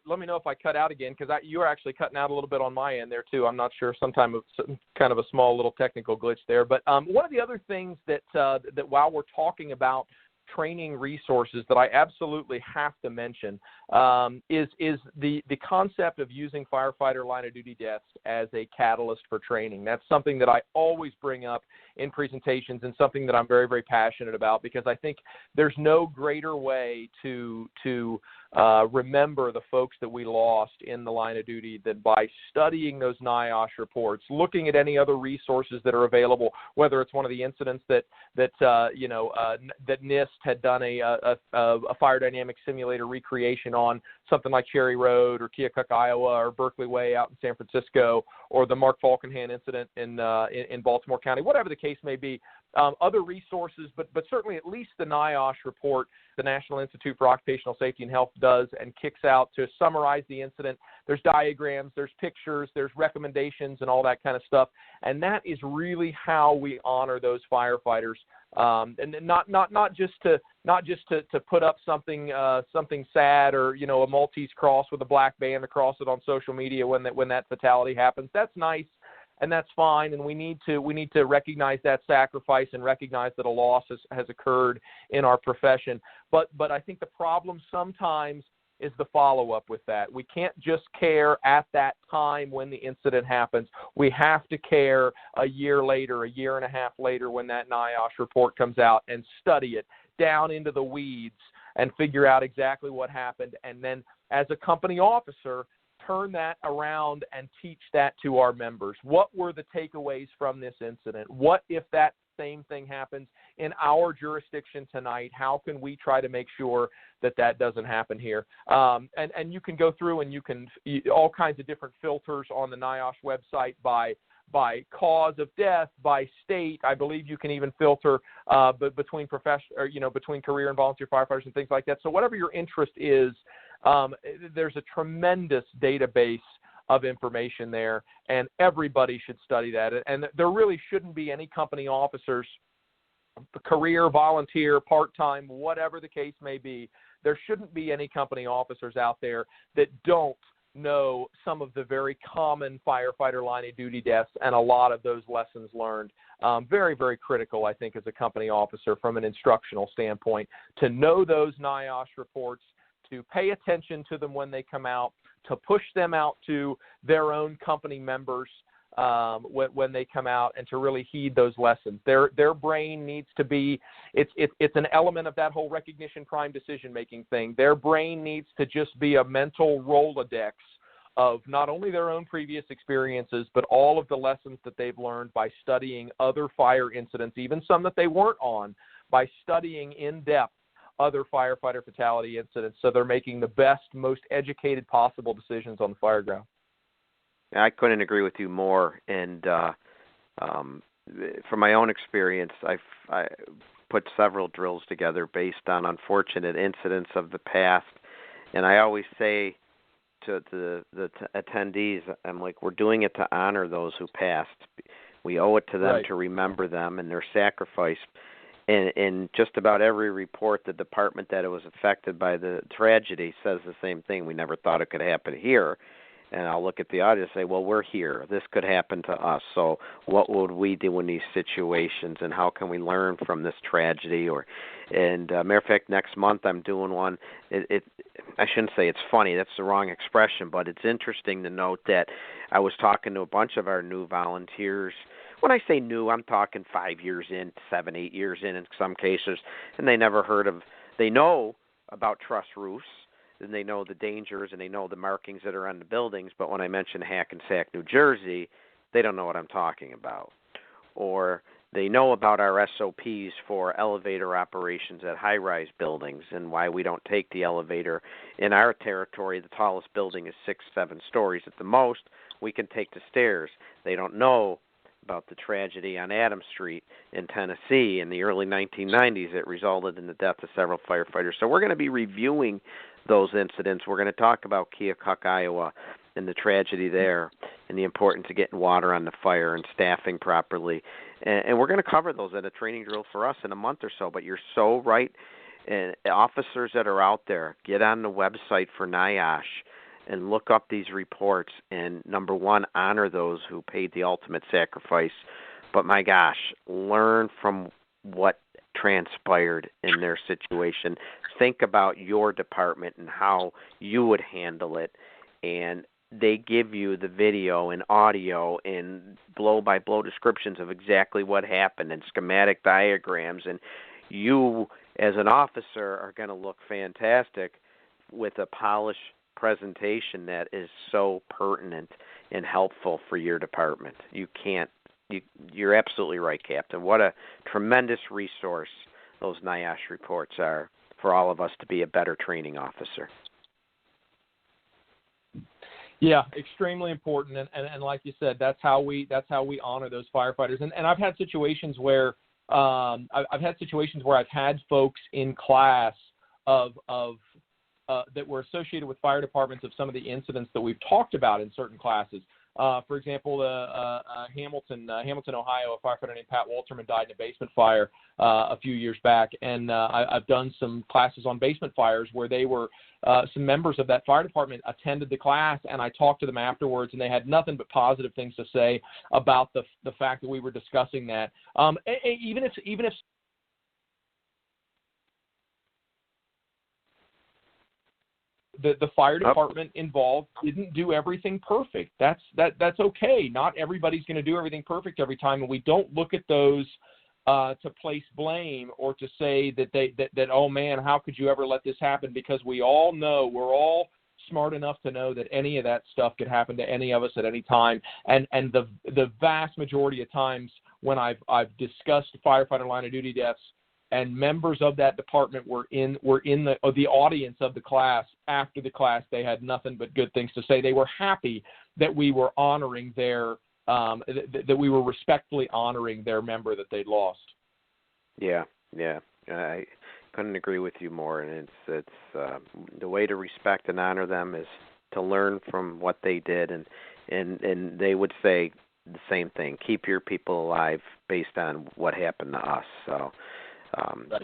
S4: let me know if I cut out again, because you were actually cutting out a little bit on my end there too. I'm not sure. Sometimes it's kind of a small little technical glitch there. But one of the other things that while we're talking about training resources that I absolutely have to mention is the concept of using firefighter line of duty deaths as a catalyst for training. That's something that I always bring up in presentations and something that I'm very, very passionate about, because I think there's no greater way to remember the folks that we lost in the line of duty than by studying those NIOSH reports, looking at any other resources that are available, whether it's one of the incidents that NIST had done a fire dynamic simulator recreation on, something like Cherry Road or Keokuk, Iowa, or Berkeley Way out in San Francisco, or the Mark Falkenhand incident in Baltimore County, whatever the case may be. Other resources, but certainly at least the NIOSH report, the National Institute for Occupational Safety and Health does and kicks out to summarize the incident. There's diagrams, there's pictures, there's recommendations, and all that kind of stuff. And that is really how we honor those firefighters. And not just to put up something sad, or a Maltese cross with a black band across it on social media when that fatality happens. That's nice. And that's fine, and we need to recognize that sacrifice and recognize that a loss has occurred in our profession. But I think the problem sometimes is the follow-up with that. We can't just care at that time when the incident happens. We have to care a year later, a year and a half later, when that NIOSH report comes out, and study it down into the weeds and figure out exactly what happened. And then as a company officer, turn that around and teach that to our members. What were the takeaways from this incident? What if that same thing happens in our jurisdiction tonight? How can we try to make sure that doesn't happen here? And you can go through and all kinds of different filters on the NIOSH website by cause of death, by state. I believe you can even filter between between career and volunteer firefighters and things like that. So whatever your interest is, there's a tremendous database of information there, and everybody should study that. And there really shouldn't be any company officers, career, volunteer, part-time, whatever the case may be, there shouldn't be any company officers out there that don't know some of the very common firefighter line of duty deaths and a lot of those lessons learned. Very, very critical, I think, as a company officer from an instructional standpoint, to know those NIOSH reports, to pay attention to them when they come out, to push them out to their own company members when they come out, and to really heed those lessons. Their brain needs to be, it's an element of that whole recognition prime decision-making thing. Their brain needs to just be a mental Rolodex of not only their own previous experiences, but all of the lessons that they've learned by studying other fire incidents, even some that they weren't on, by studying in depth other firefighter fatality incidents, so they're making the best, most educated possible decisions on the fire ground.
S3: I couldn't agree with you more. And from my own experience, I put several drills together based on unfortunate incidents of the past. And I always say to the attendees, I'm like, we're doing it to honor those who passed. We owe it to them to remember them and their sacrifice. In just about every report, the department that it was affected by the tragedy says the same thing. We never thought it could happen here. And I'll look at the audience and say, well, we're here. This could happen to us. So what would we do in these situations, and how can we learn from this tragedy? Matter of fact, next month I'm doing one. I shouldn't say it's funny. That's the wrong expression. But it's interesting to note that I was talking to a bunch of our new volunteers. When I say new, I'm talking 5 years in, 7, 8 years in some cases, and they know about truss roofs, and they know the dangers, and they know the markings that are on the buildings, but when I mention Hackensack, New Jersey, they don't know what I'm talking about. Or they know about our SOPs for elevator operations at high-rise buildings and why we don't take the elevator. In our territory, the tallest building is 6, 7 stories at the most. We can take the stairs. They don't know about the tragedy on Adams Street in Tennessee in the early 1990s that resulted in the death of several firefighters. So we're going to be reviewing those incidents. We're going to talk about Keokuk, Iowa, and the tragedy there, and the importance of getting water on the fire and staffing properly. And we're going to cover those at a training drill for us in a month or so. But you're so right. And officers that are out there, get on the website for NIOSH and look up these reports, and number one, honor those who paid the ultimate sacrifice. But my gosh, learn from what transpired in their situation. Think about your department and how you would handle it, and they give you the video and audio and blow-by-blow descriptions of exactly what happened and schematic diagrams, and you as an officer are going to look fantastic with a polished presentation that is so pertinent and helpful for your department. You're absolutely right, Captain. What a tremendous resource those NIOSH reports are for all of us to be a better training officer.
S4: Yeah, extremely important, and like you said, that's how we honor those firefighters. And I've had situations where I've had folks in class of that were associated with fire departments of some of the incidents that we've talked about in certain classes. For example, Hamilton, Ohio, a firefighter named Pat Walterman died in a basement fire a few years back, and I've done some classes on basement fires where they were some members of that fire department attended the class, and I talked to them afterwards, and they had nothing but positive things to say about the fact that we were discussing that. Even if the fire department involved didn't do everything perfect. That's okay. Not everybody's going to do everything perfect every time, and we don't look at those to place blame or to say that oh man, how could you ever let this happen? Because we all know, we're all smart enough to know that any of that stuff could happen to any of us at any time. And the vast majority of times when I've discussed firefighter line of duty deaths, and members of that department were in the audience of the class. After the class, they had nothing but good things to say. They were happy that we were honoring that we were respectfully honoring their member that they'd lost. Yeah.
S3: I couldn't agree with you more. And it's the way to respect and honor them is to learn from what they did, and they would say the same thing. Keep your people alive based on what happened to us. So.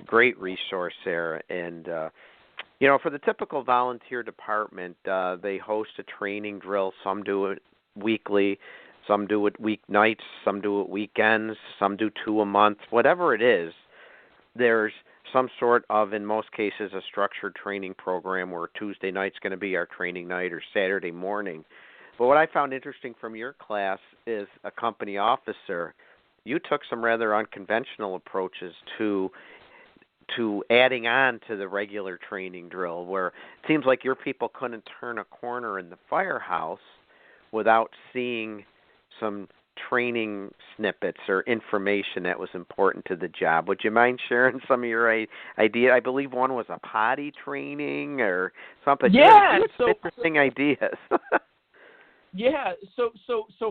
S3: Great resource there. And, for the typical volunteer department, they host a training drill. Some do it weekly, some do it weeknights, some do it weekends, some do 2 a month. Whatever it is, there's some sort of, in most cases, a structured training program where Tuesday night's going to be our training night or Saturday morning. But what I found interesting from your class is a company officer, you took some rather unconventional approaches to adding on to the regular training drill, where it seems like your people couldn't turn a corner in the firehouse without seeing some training snippets or information that was important to the job. Would you mind sharing some of your idea? I believe one was a potty training or something.
S4: Yeah,
S3: interesting ideas.
S4: Yeah, so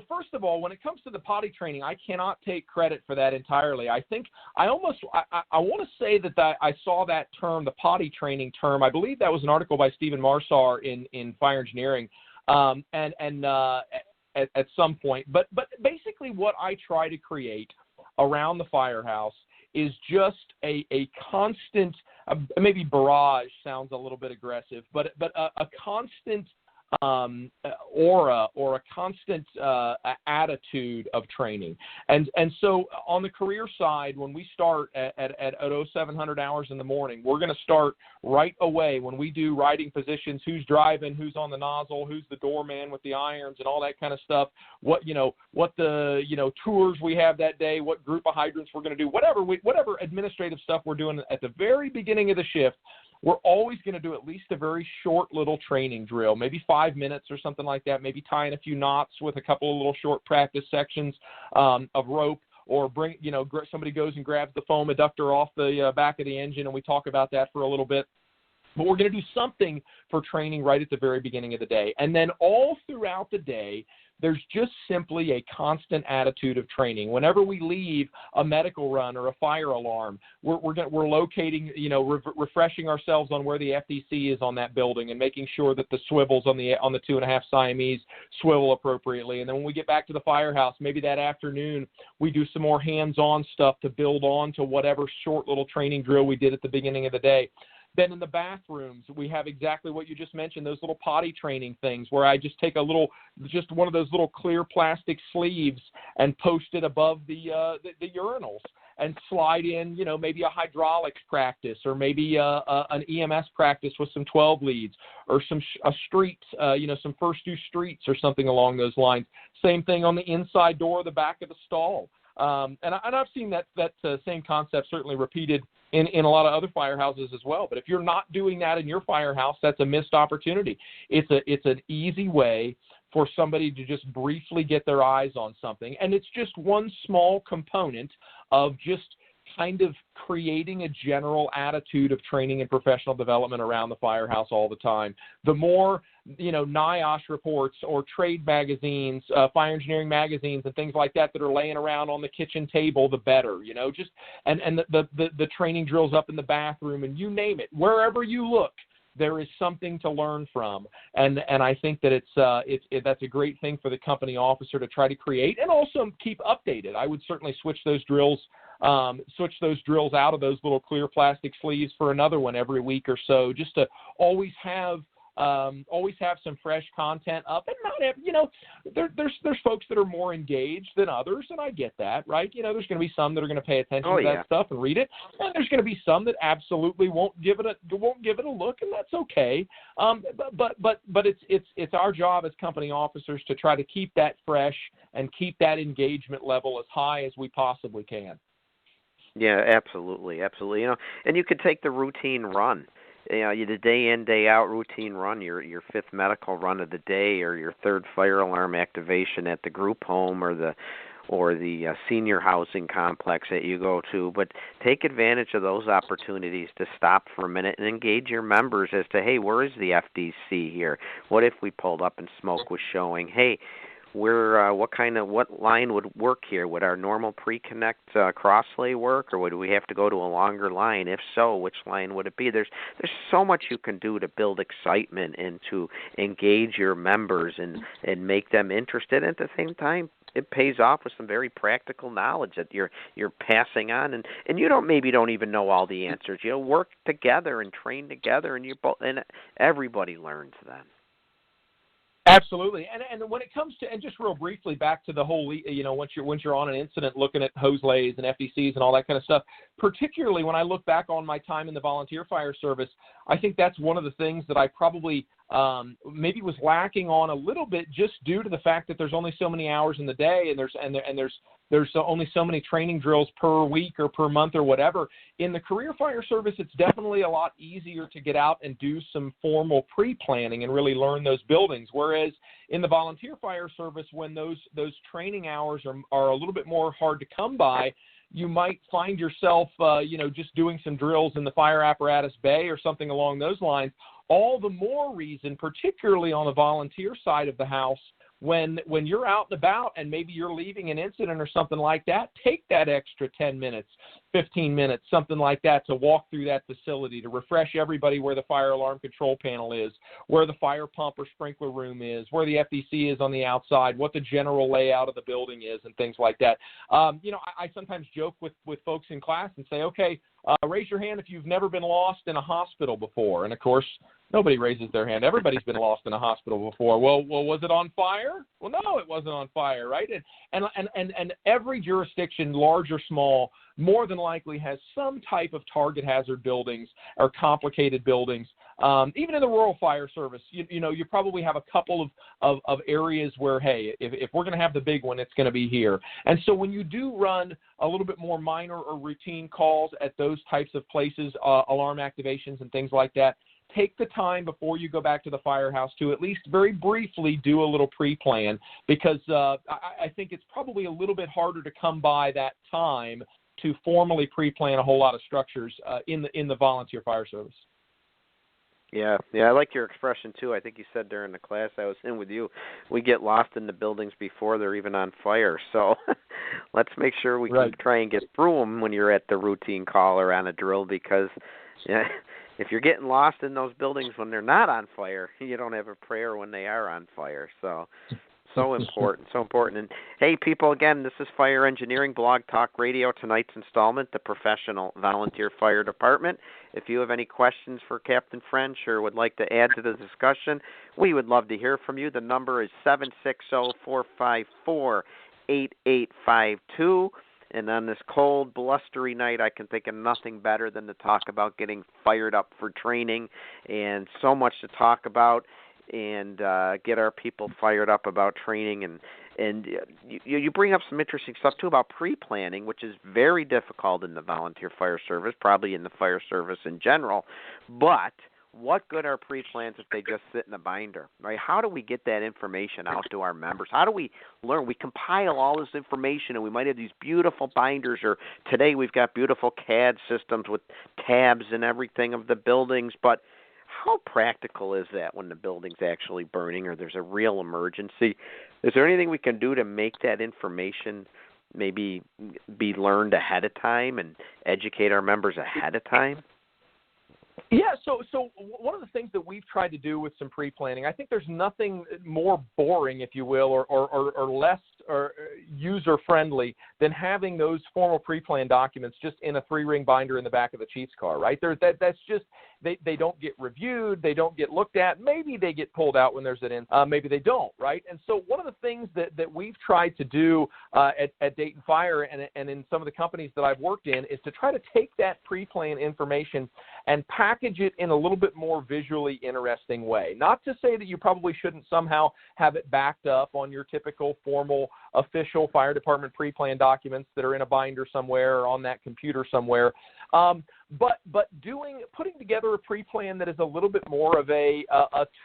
S4: first of all, when it comes to the potty training, I cannot take credit for that entirely. I think I want to say that I saw that term, the potty training term. I believe that was an article by Stephen Marsar in Fire Engineering, at some point. But basically, what I try to create around the firehouse is just a constant, maybe barrage sounds a little bit aggressive, but a constant aura or a constant attitude of training. And so on the career side, when we start at 0700 hours in the morning, we're going to start right away when we do riding positions, who's driving, who's on the nozzle, who's the doorman with the irons and all that kind of stuff, what the tours we have that day, what group of hydrants we're going to do, whatever administrative stuff we're doing at the very beginning of the shift. We're always going to do at least a very short little training drill, maybe 5 minutes or something like that, maybe tying a few knots with a couple of little short practice sections of rope, or somebody goes and grabs the foam adductor off the back of the engine, and we talk about that for a little bit. But we're going to do something for training right at the very beginning of the day. And then all throughout the day, there's just simply a constant attitude of training. Whenever we leave a medical run or a fire alarm, we're locating, refreshing ourselves on where the FDC is on that building and making sure that the swivels on the 2.5 Siamese swivel appropriately. And then when we get back to the firehouse, maybe that afternoon, we do some more hands-on stuff to build on to whatever short little training drill we did at the beginning of the day. Then in the bathrooms, we have exactly what you just mentioned, those little potty training things where I just take just one of those little clear plastic sleeves and post it above the urinals and slide in, maybe a hydraulics practice or maybe an EMS practice with some 12 leads or some streets, some first do streets or something along those lines. Same thing on the inside door of the back of the stall. And I've seen that same concept certainly repeated in a lot of other firehouses as well. But if you're not doing that in your firehouse, that's a missed opportunity. It's an easy way for somebody to just briefly get their eyes on something. And it's just one small component of just kind of creating a general attitude of training and professional development around the firehouse all the time. The more, NIOSH reports or trade magazines, fire engineering magazines and things like that are laying around on the kitchen table, the better, and the training drills up in the bathroom and you name it, wherever you look, there is something to learn from, and I think that that's a great thing for the company officer to try to create and also keep updated. I would certainly switch those drills out of those little clear plastic sleeves for another one every week or so, just to always have some fresh content up. And there's folks that are more engaged than others, and I get that, right? There's going to be some that are going to pay attention to that stuff and read it, and there's going to be some that absolutely won't give it a look, and that's okay. But it's our job as company officers to try to keep that fresh and keep that engagement level as high as we possibly can.
S3: Yeah, absolutely. And you could take the routine run. The day in, day out routine run, your fifth medical run of the day, or your third fire alarm activation at the group home or the senior housing complex that you go to. But take advantage of those opportunities to stop for a minute and engage your members as to, hey, where is the FDC here? What if we pulled up and smoke was showing? Hey, what line would work here? Would our normal pre-connect crosslay work, or would we have to go to a longer line? If so, which line would it be? There's so much you can do to build excitement and to engage your members and make them interested. At the same time, it pays off with some very practical knowledge that you're passing on, and you don't even know all the answers. Work together and train together, and everybody learns then.
S4: Absolutely, and when it comes to, and just real briefly back to the whole, once you're on an incident, looking at hose lays and FDCs and all that kind of stuff. Particularly when I look back on my time in the volunteer fire service, I think that's one of the things that I probably maybe was lacking on a little bit, just due to the fact that there's only so many hours in the day, and there's only so many training drills per week or per month or whatever. In the career fire service, it's definitely a lot easier to get out and do some formal pre-planning and really learn those buildings. Whereas in the volunteer fire service, when those training hours are a little bit more hard to come by, you might find yourself, just doing some drills in the fire apparatus bay or something along those lines. All the more reason, particularly on the volunteer side of the house, when you're out and about and maybe you're leaving an incident or something like that, take that extra 10 minutes, 15 minutes, something like that, to walk through that facility, to refresh everybody where the fire alarm control panel is, where the fire pump or sprinkler room is, where the FDC is on the outside, what the general layout of the building is, and things like that. I sometimes joke with folks in class and say, okay, raise your hand if you've never been lost in a hospital before. And of course, nobody raises their hand. Everybody's been lost in a hospital before. Well, was it on fire? Well, no, it wasn't on fire, right? And every jurisdiction, large or small, more than likely has some type of target hazard buildings or complicated buildings. Even in the rural fire service, you probably have a couple of areas where, hey, if we're going to have the big one, it's going to be here. And so when you do run a little bit more minor or routine calls at those types of places, alarm activations and things like that, take the time before you go back to the firehouse to at least very briefly do a little pre-plan, because I think it's probably a little bit harder to come by that time to formally pre-plan a whole lot of structures in the volunteer fire service.
S3: Yeah, I like your expression too. I think you said during the class I was in with you, we get lost in the buildings before they're even on fire. So let's make sure we can try and get through them when you're at the routine call or on a drill, because if you're getting lost in those buildings when they're not on fire, you don't have a prayer when they are on fire. So So important, so important. And hey, people, again, this is Fire Engineering Blog Talk Radio, tonight's installment, the Professional Volunteer Fire Department. If you have any questions for Captain French or would like to add to the discussion, we would love to hear from you. The number is 760-454-8852. And on this cold, blustery night, I can think of nothing better than to talk about getting fired up for training, and so much to talk about, and get our people fired up about training. And you bring up some interesting stuff, too, about pre-planning, which is very difficult in the volunteer fire service, probably in the fire service in general. But what good are pre-plans if they just sit in a binder, right? How do we get that information out to our members? How do we learn? We compile all this information, and we might have these beautiful binders, or today we've got beautiful CAD systems with tabs and everything of the buildings, but how practical is that when the building's actually burning or there's a real emergency? Is there anything we can do to make that information maybe be learned ahead of time and educate our members ahead of time?
S4: Yeah, so one of the things that we've tried to do with some pre-planning, I think there's nothing more boring, if you will, or less user-friendly than having those formal pre-plan documents just in a 3-ring binder in the back of the chief's car, right? That's just, they don't get reviewed, they don't get looked at. Maybe they get pulled out when there's an incident, maybe they don't, right? And so one of the things that we've tried to do at Dayton Fire and in some of the companies that I've worked in is to try to take that pre-plan information and package it in a little bit more visually interesting way. Not to say that you probably shouldn't somehow have it backed up on your typical formal official fire department pre-plan documents that are in a binder somewhere or on that computer somewhere. But putting together a pre-plan that is a little bit more of a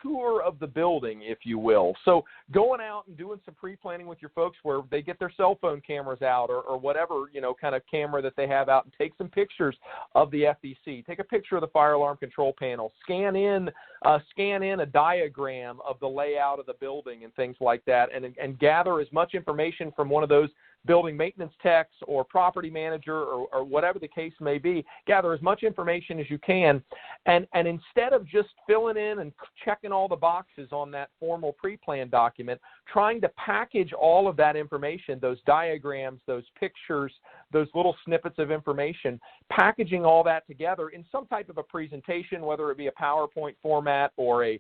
S4: tour of the building, if you will. So going out and doing some pre-planning with your folks where they get their cell phone cameras out or whatever, kind of camera that they have out, and take some pictures of the FDC. Take a picture of the fire alarm control panel. Scan in a diagram of the layout of the building and things like that, and gather as much information from one of those building maintenance techs or property manager or whatever the case may be. Gather as much information as you can, and instead of just filling in and checking all the boxes on that formal pre-plan document, trying to package all of that information, those diagrams, those pictures, those little snippets of information, packaging all that together in some type of a presentation, whether it be a PowerPoint format or a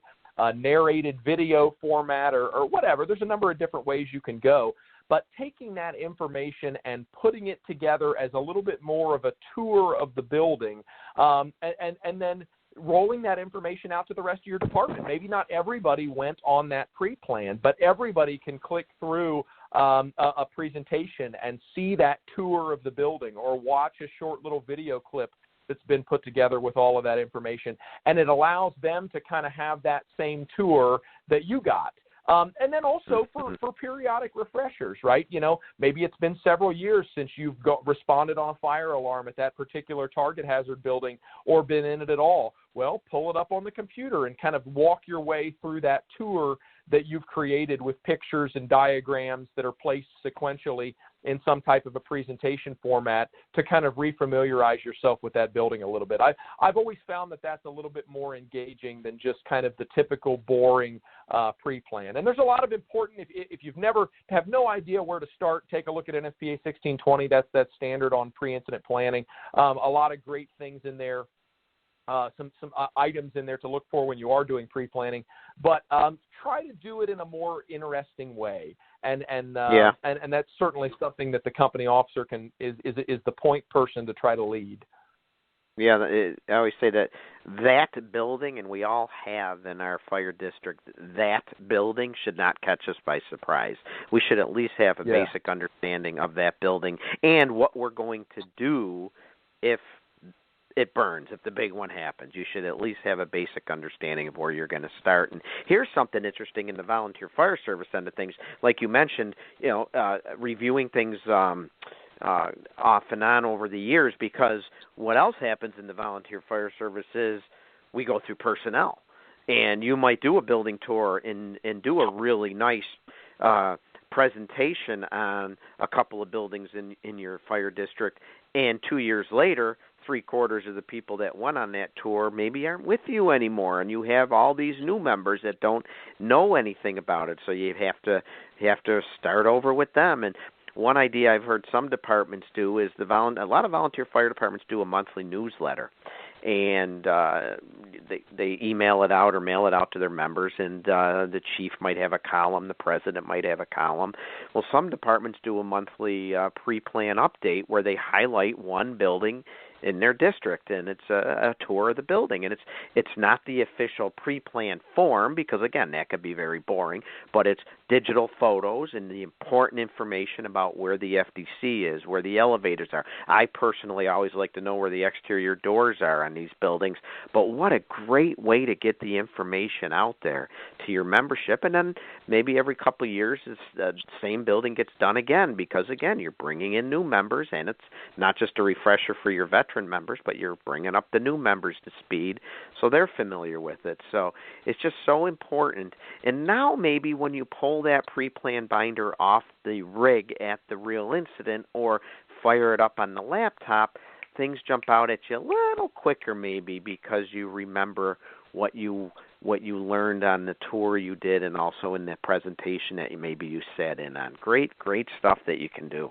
S4: narrated video format or whatever. There's a number of different ways you can go. But taking that information and putting it together as a little bit more of a tour of the building, and then rolling that information out to the rest of your department. Maybe not everybody went on that pre-plan, but everybody can click through a presentation and see that tour of the building, or watch a short little video clip that's been put together with all of that information. And it allows them to kind of have that same tour that you got. And then also for periodic refreshers, right? Maybe it's been several years since you've responded on a fire alarm at that particular target hazard building or been in it at all. Well, pull it up on the computer and kind of walk your way through that tour that you've created with pictures and diagrams that are placed sequentially in some type of a presentation format to kind of refamiliarize yourself with that building a little bit. I've always found that that's a little bit more engaging than just kind of the typical boring pre-plan. And there's a lot of important, if you've never have no idea where to start, take a look at NFPA 1620. That's standard on pre-incident planning. A lot of great things in there. Some items in there to look for when you are doing pre-planning, but try to do it in a more interesting way, and that's certainly something that the company officer is the point person to try to lead.
S3: Yeah, I always say that building, and we all have in our fire district, that building should not catch us by surprise. We should at least have a basic understanding of that building and what we're going to do if it burns, if the big one happens. You should at least have a basic understanding of where you're going to start. And here's something interesting in the volunteer fire service end of things. Like you mentioned, reviewing things off and on over the years, because what else happens in the volunteer fire service is we go through personnel. And you might do a building tour and do a really nice presentation on a couple of buildings in your fire district, and 2 years later, three-quarters of the people that went on that tour maybe aren't with you anymore, and you have all these new members that don't know anything about it, so you have to start over with them. And one idea I've heard some departments do is a lot of volunteer fire departments do a monthly newsletter, and they email it out or mail it out to their members, and the chief might have a column, the president might have a column. Well, some departments do a monthly pre-plan update where they highlight one building in their district, and it's a tour of the building, and it's not the official pre-planned form, because again, that could be very boring, but it's digital photos and the important information about where the FDC is, where the elevators are. I personally always like to know where the exterior doors are on these buildings, but what a great way to get the information out there to your membership. And then maybe every couple of years the same building gets done again, because again, you're bringing in new members, and it's not just a refresher for your veteran members, but you're bringing up the new members to speed so they're familiar with it. So it's just so important. And now maybe when you pull that pre-planned binder off the rig at the real incident or fire it up on the laptop, things jump out at you a little quicker maybe, because you remember what you learned on the tour you did and also in the presentation that you sat in on. Great stuff that you can do.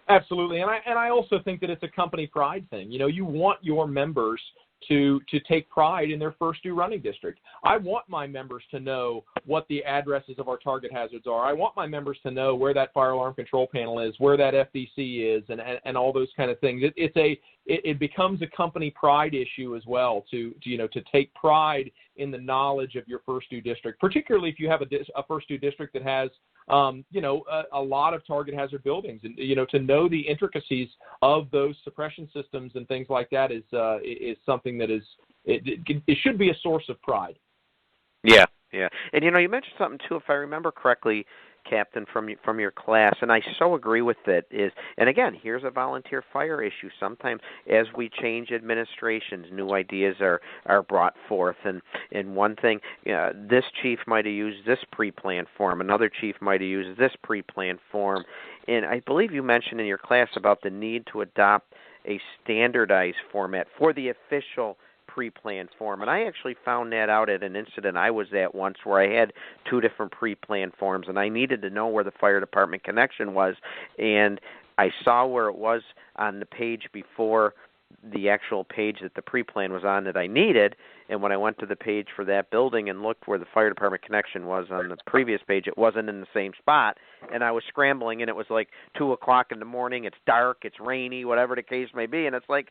S4: Absolutely, and I also think that it's a company pride thing. You know, you want your members to take pride in their first due running district. I want my members to know what the addresses of our target hazards are. I want my members to know where that fire alarm control panel is, where that FDC is, and all those kind of things. It becomes a company pride issue as well to take pride in the knowledge of your first due district, particularly if you have a first due district that has a lot of target hazard buildings, and to know the intricacies of those suppression systems and things like that is something that it should be a source of pride.
S3: Yeah. And you mentioned something too, if I remember correctly, Captain, from your class, and I so agree with it, and again, here's a volunteer fire issue. Sometimes as we change administrations, new ideas are brought forth, and one thing, this chief might have used this pre-planned form, another chief might have used this pre-planned form, and I believe you mentioned in your class about the need to adopt a standardized format for the official pre-planned form. And I actually found that out at an incident I was at once where I had two different pre-planned forms, and I needed to know where the fire department connection was, and I saw where it was on the page before the actual page that the pre-plan was on that I needed, and when I went to the page for that building and looked where the fire department connection was on the previous page, it wasn't in the same spot, and I was scrambling, and it was like 2 o'clock in the morning, it's dark, it's rainy, whatever the case may be, and it's like,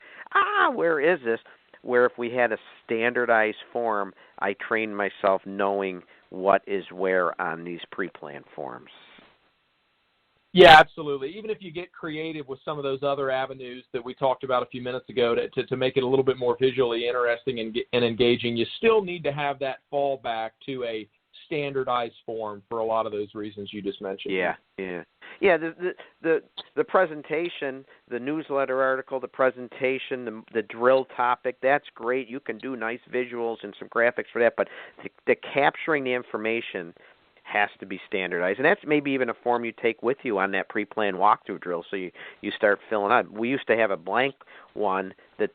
S3: where is this? Where if we had a standardized form, I trained myself knowing what is where on these pre-planned forms.
S4: Yeah, absolutely. Even if you get creative with some of those other avenues that we talked about a few minutes ago to make it a little bit more visually interesting and engaging, you still need to have that fallback to a standardized form for a lot of those reasons you just mentioned.
S3: Yeah. The presentation, the newsletter article, the presentation, the drill topic, that's great. You can do nice visuals and some graphics for that, but the capturing the information has to be standardized. And that's maybe even a form you take with you on that pre-planned walkthrough drill, so you start filling out. We used to have a blank one that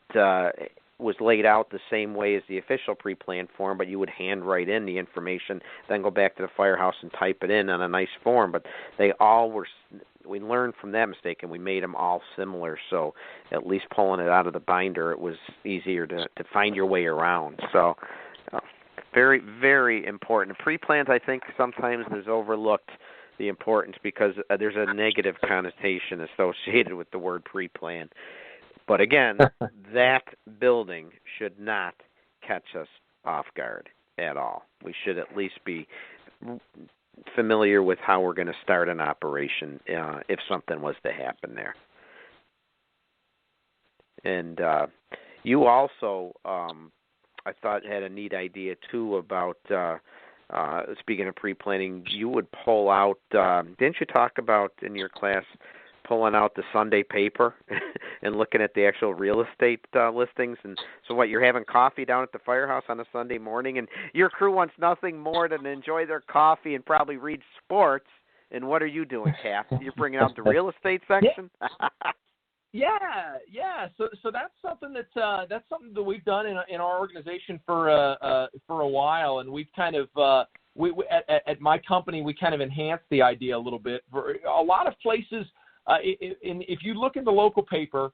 S3: was laid out the same way as the official pre-planned form, but you would handwrite in the information, then go back to the firehouse and type it in on a nice form. But they all were, we learned from that mistake, and we made them all similar. So at least pulling it out of the binder, it was easier to find your way around. So very, very important. Pre-plans, I think, sometimes is overlooked, the importance, because there's a negative connotation associated with the word pre-plan. But again, that building should not catch us off guard at all. We should at least be familiar with how we're going to start an operation if something was to happen there. And you also, I thought, had a neat idea, too, about, speaking of pre-planning, you would pull out, didn't you talk about in your class pulling out the Sunday paper and looking at the actual real estate listings? And so what, you're having coffee down at the firehouse on a Sunday morning, and your crew wants nothing more than to enjoy their coffee and probably read sports, and what are you doing, Capt? You're bringing out the real estate section?
S4: Yeah. So that's something that we've done in our organization for a while, and we've kind of at my company we kind of enhanced the idea a little bit. For a lot of places, if you look in the local paper,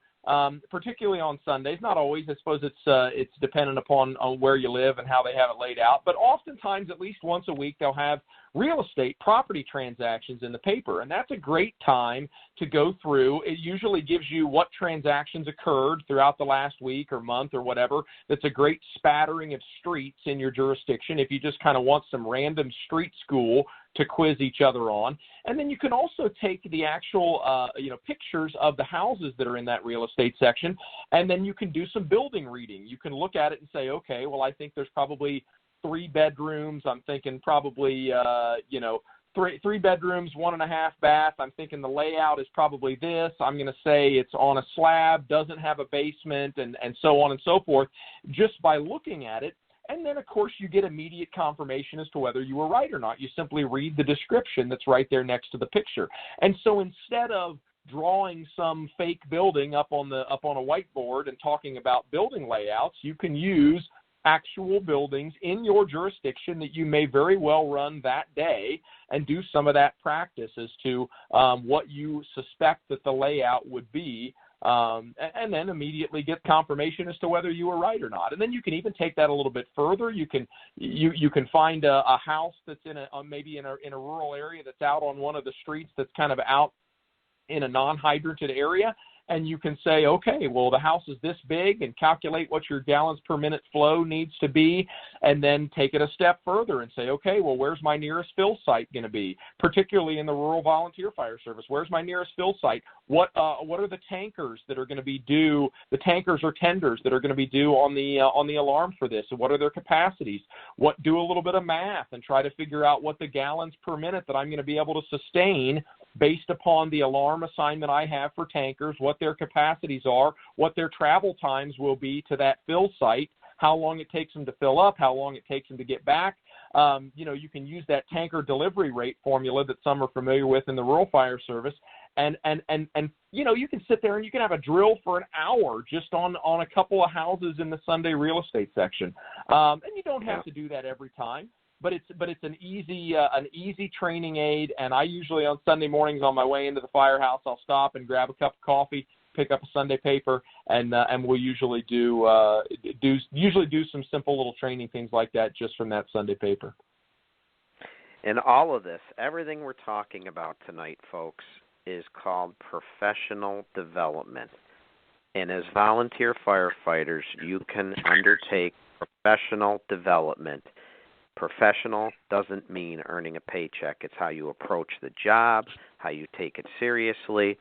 S4: particularly on Sundays, not always. I suppose it's dependent upon where you live and how they have it laid out. But oftentimes, at least once a week, they'll have real estate property transactions in the paper, and that's a great time to go through. It usually gives you what transactions occurred throughout the last week or month or whatever. That's a great spattering of streets in your jurisdiction if you just kind of want some random street school to quiz each other on. And then you can also take the actual pictures of the houses that are in that real estate section, and then you can do some building reading. You can look at it and say, okay, well, I think there's probably 3 bedrooms. I'm thinking probably, 3 bedrooms, 1.5 bath. I'm thinking the layout is probably this. I'm going to say it's on a slab, doesn't have a basement, and so on and so forth, just by looking at it. And then, of course, you get immediate confirmation as to whether you were right or not. You simply read the description that's right there next to the picture. And so instead of drawing some fake building up on a whiteboard and talking about building layouts, you can use actual buildings in your jurisdiction that you may very well run that day and do some of that practice as to what you suspect that the layout would be, and then immediately get confirmation as to whether you were right or not. And then you can even take that a little bit further. You can find a house that's maybe in a rural area that's out on one of the streets that's kind of out in a non-hydranted area, and you can say, okay, well, the house is this big, and calculate what your gallons per minute flow needs to be, and then take it a step further and say, okay, well, where's my nearest fill site going to be, particularly in the rural volunteer fire service? Where's my nearest fill site? What are the tankers that are going to be due, the tankers or tenders that are going to be due on the alarm for this, and what are their capacities? Do a little bit of math and try to figure out what the gallons per minute that I'm going to be able to sustain based upon the alarm assignment I have for tankers, what their capacities are, what their travel times will be to that fill site, how long it takes them to fill up, how long it takes them to get back. You can use that tanker delivery rate formula that some are familiar with in the rural fire service, and you can sit there and you can have a drill for an hour just on a couple of houses in the Sunday real estate section. And you don't have to do that every time. But it's an easy training aid, and I usually on Sunday mornings on my way into the firehouse, I'll stop and grab a cup of coffee, pick up a Sunday paper, and we'll usually do some simple little training things like that just from that Sunday paper.
S3: And all of this, everything we're talking about tonight, folks, is called professional development. And as volunteer firefighters, you can undertake professional development. Professional doesn't mean earning a paycheck. It's how you approach the job, how you take it seriously,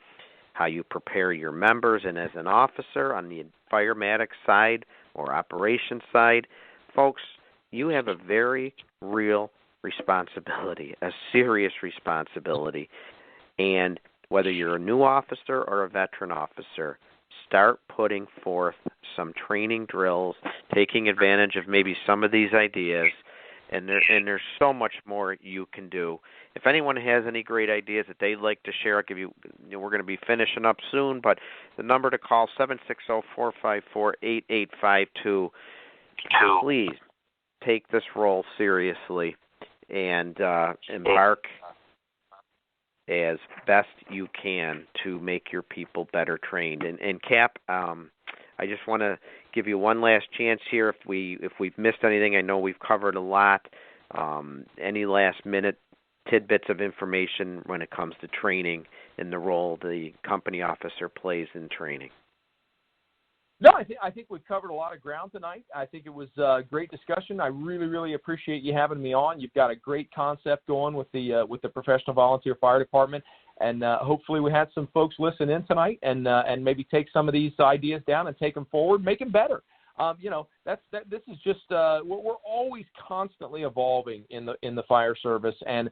S3: how you prepare your members. And as an officer on the firematic side or operations side, folks, you have a very real responsibility, a serious responsibility. And whether you're a new officer or a veteran officer, start putting forth some training drills, taking advantage of maybe some of these ideas. And there's so much more you can do. If anyone has any great ideas that they'd like to share, I'll give you, we're going to be finishing up soon, but the number to call, 760-454-8852. Please take this role seriously and embark as best you can to make your people better trained. And Cap, I just want to give you one last chance here. If we've missed anything, I know we've covered a lot. Any last minute tidbits of information when it comes to training and the role the company officer plays in training?
S4: No, I think we've covered a lot of ground tonight. I think it was a great discussion. I really, really appreciate you having me on. You've got a great concept going with the Professional Volunteer Fire Department, and hopefully we had some folks listen in tonight and maybe take some of these ideas down and take them forward, make them better. This is just we're always constantly evolving in the fire service and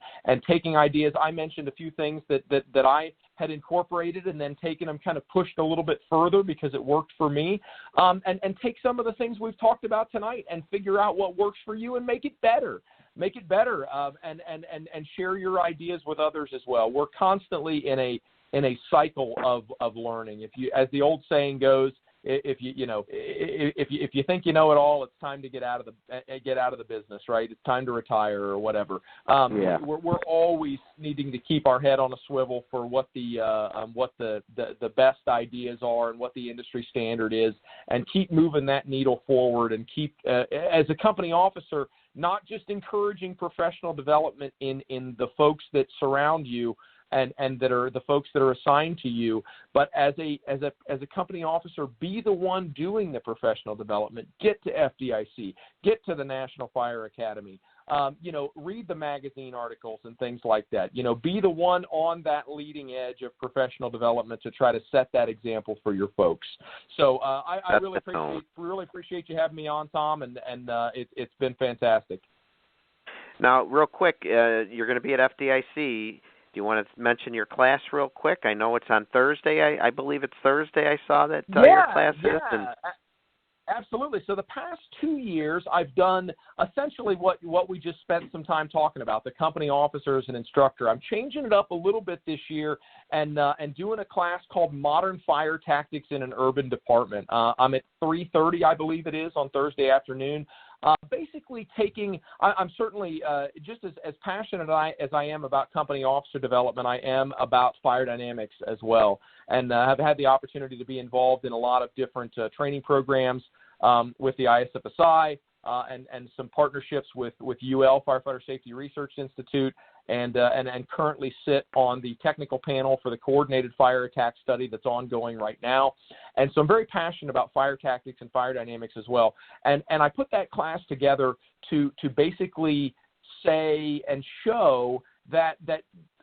S4: taking ideas. I mentioned a few things that I had incorporated and then taken them kind of pushed a little bit further because it worked for me, and take some of the things we've talked about tonight and figure out what works for you and make it better. make it better, and share your ideas with others as well. We're constantly in a cycle of learning. As the old saying goes, if you think you know it all, it's time to get out of the business, right? It's time to retire or whatever. We're always needing to keep our head on a swivel for what the best ideas are and what the industry standard is, and keep moving that needle forward, and keep as a company officer, not just encouraging professional development in the folks that surround you and that are the folks that are assigned to you, but as a company officer, be the one doing the professional development. Get to FDIC, get to the National Fire Academy, read the magazine articles and things like that. Be the one on that leading edge of professional development to try to set that example for your folks. So I really appreciate you having me on, Tom, and it's been fantastic.
S3: Now, real quick, you're going to be at FDIC. Do you want to mention your class real quick? I know it's on Thursday. I believe it's Thursday. I saw that your class is.
S4: Absolutely. So the past 2 years, I've done essentially what we just spent some time talking about, the company officer as an instructor. I'm changing it up a little bit this year and doing a class called Modern Fire Tactics in an Urban Department. I'm at 3:30, I believe it is, on Thursday afternoon. Basically I'm certainly just as passionate as I am about company officer development, I am about fire dynamics as well. And I've had the opportunity to be involved in a lot of different training programs with the ISFSI and some partnerships with UL, Firefighter Safety Research Institute, and currently sit on the technical panel for the coordinated fire attack study that's ongoing right now. And so I'm very passionate about fire tactics and fire dynamics as well. And I put that class together to basically say and show that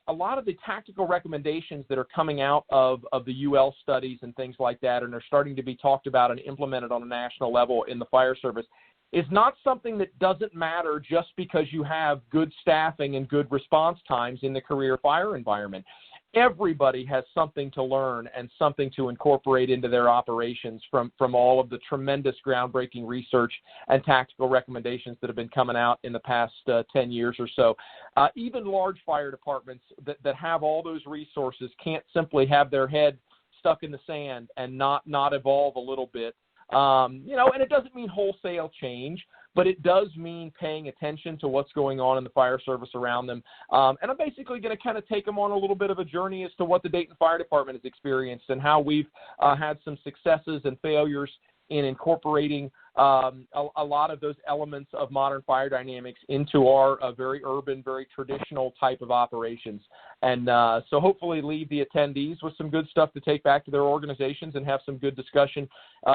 S4: a lot of the tactical recommendations that are coming out of the UL studies and things like that, and are starting to be talked about and implemented on a national level in the fire service, is not something that doesn't matter just because you have good staffing and good response times in the career fire environment. Everybody has something to learn and something to incorporate into their operations from all of the tremendous groundbreaking research and tactical recommendations that have been coming out in the past 10 years or so. Even large fire departments that have all those resources can't simply have their head stuck in the sand and not evolve a little bit. And it doesn't mean wholesale change, but it does mean paying attention to what's going on in the fire service around them. And I'm basically going to kind of take them on a little bit of a journey as to what the Dayton Fire Department has experienced and how we've had some successes and failures in incorporating a lot of those elements of modern fire dynamics into our very urban, very traditional type of operations. And so hopefully leave the attendees with some good stuff to take back to their organizations and have some good discussion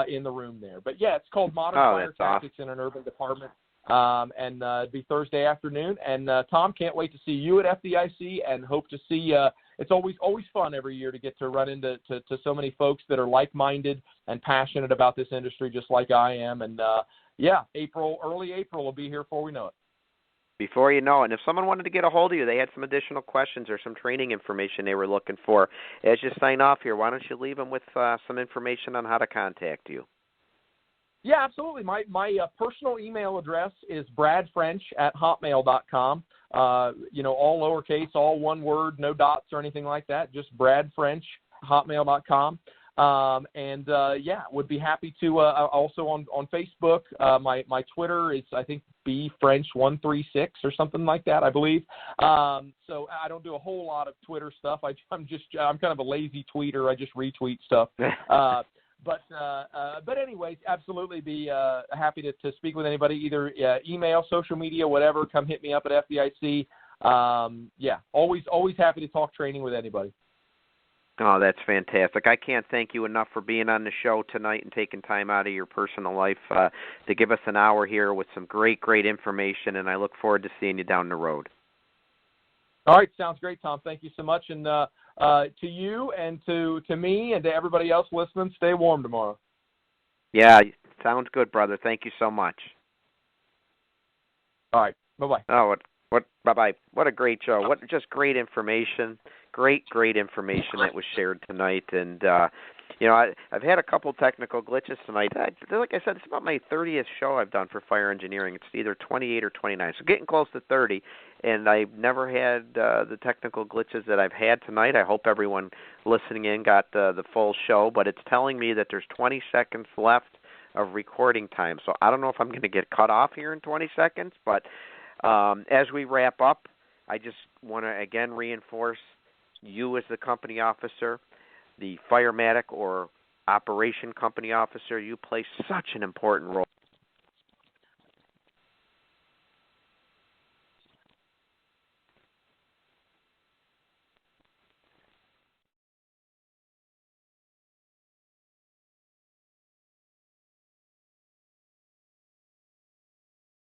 S4: in the room there. But yeah, it's called Modern Fire Tactics in an Urban Department. And it'll be Thursday afternoon. And Tom, can't wait to see you at FDIC, and hope to see it's always fun every year to get to run into so many folks that are like-minded and passionate about this industry just like I am. And early April will be here before we know it.
S3: Before you know it. And if someone wanted to get a hold of you, they had some additional questions or some training information they were looking for, as you sign off here, why don't you leave them with some information on how to contact you?
S4: Yeah, absolutely. My personal email address is bradfrench@hotmail.com. All lowercase, all one word, no dots or anything like that. Just bradfrench@hotmail.com. Would be happy to also on Facebook. My Twitter is, I think, bfrench136 or something like that, I believe. So I don't do a whole lot of Twitter stuff. I'm kind of a lazy tweeter. I just retweet stuff. But anyways, absolutely be happy to speak with anybody, either email, social media, whatever. Come hit me up at FDIC. Always happy to talk training with anybody.
S3: Oh, that's fantastic. I can't thank you enough for being on the show tonight and taking time out of your personal life to give us an hour here with some great information, and I look forward to seeing you down the road.
S4: All right, sounds great, Tom. Thank you so much. And to you and to me and to everybody else listening, stay warm tomorrow.
S3: Yeah, sounds good, brother. Thank you so much.
S4: All right, bye-bye.
S3: Oh, bye-bye. What a great show. What just great information. Great information that was shared tonight. And I've had a couple technical glitches tonight. Like I said, it's about my 30th show I've done for fire engineering. It's either 28 or 29, so getting close to 30. And I've never had the technical glitches that I've had tonight. I hope everyone listening in got the full show, but it's telling me that there's 20 seconds left of recording time. So I don't know if I'm going to get cut off here in 20 seconds, but as we wrap up, I just want to again reinforce you as the company officer, the firematic or operation company officer, you play such an important role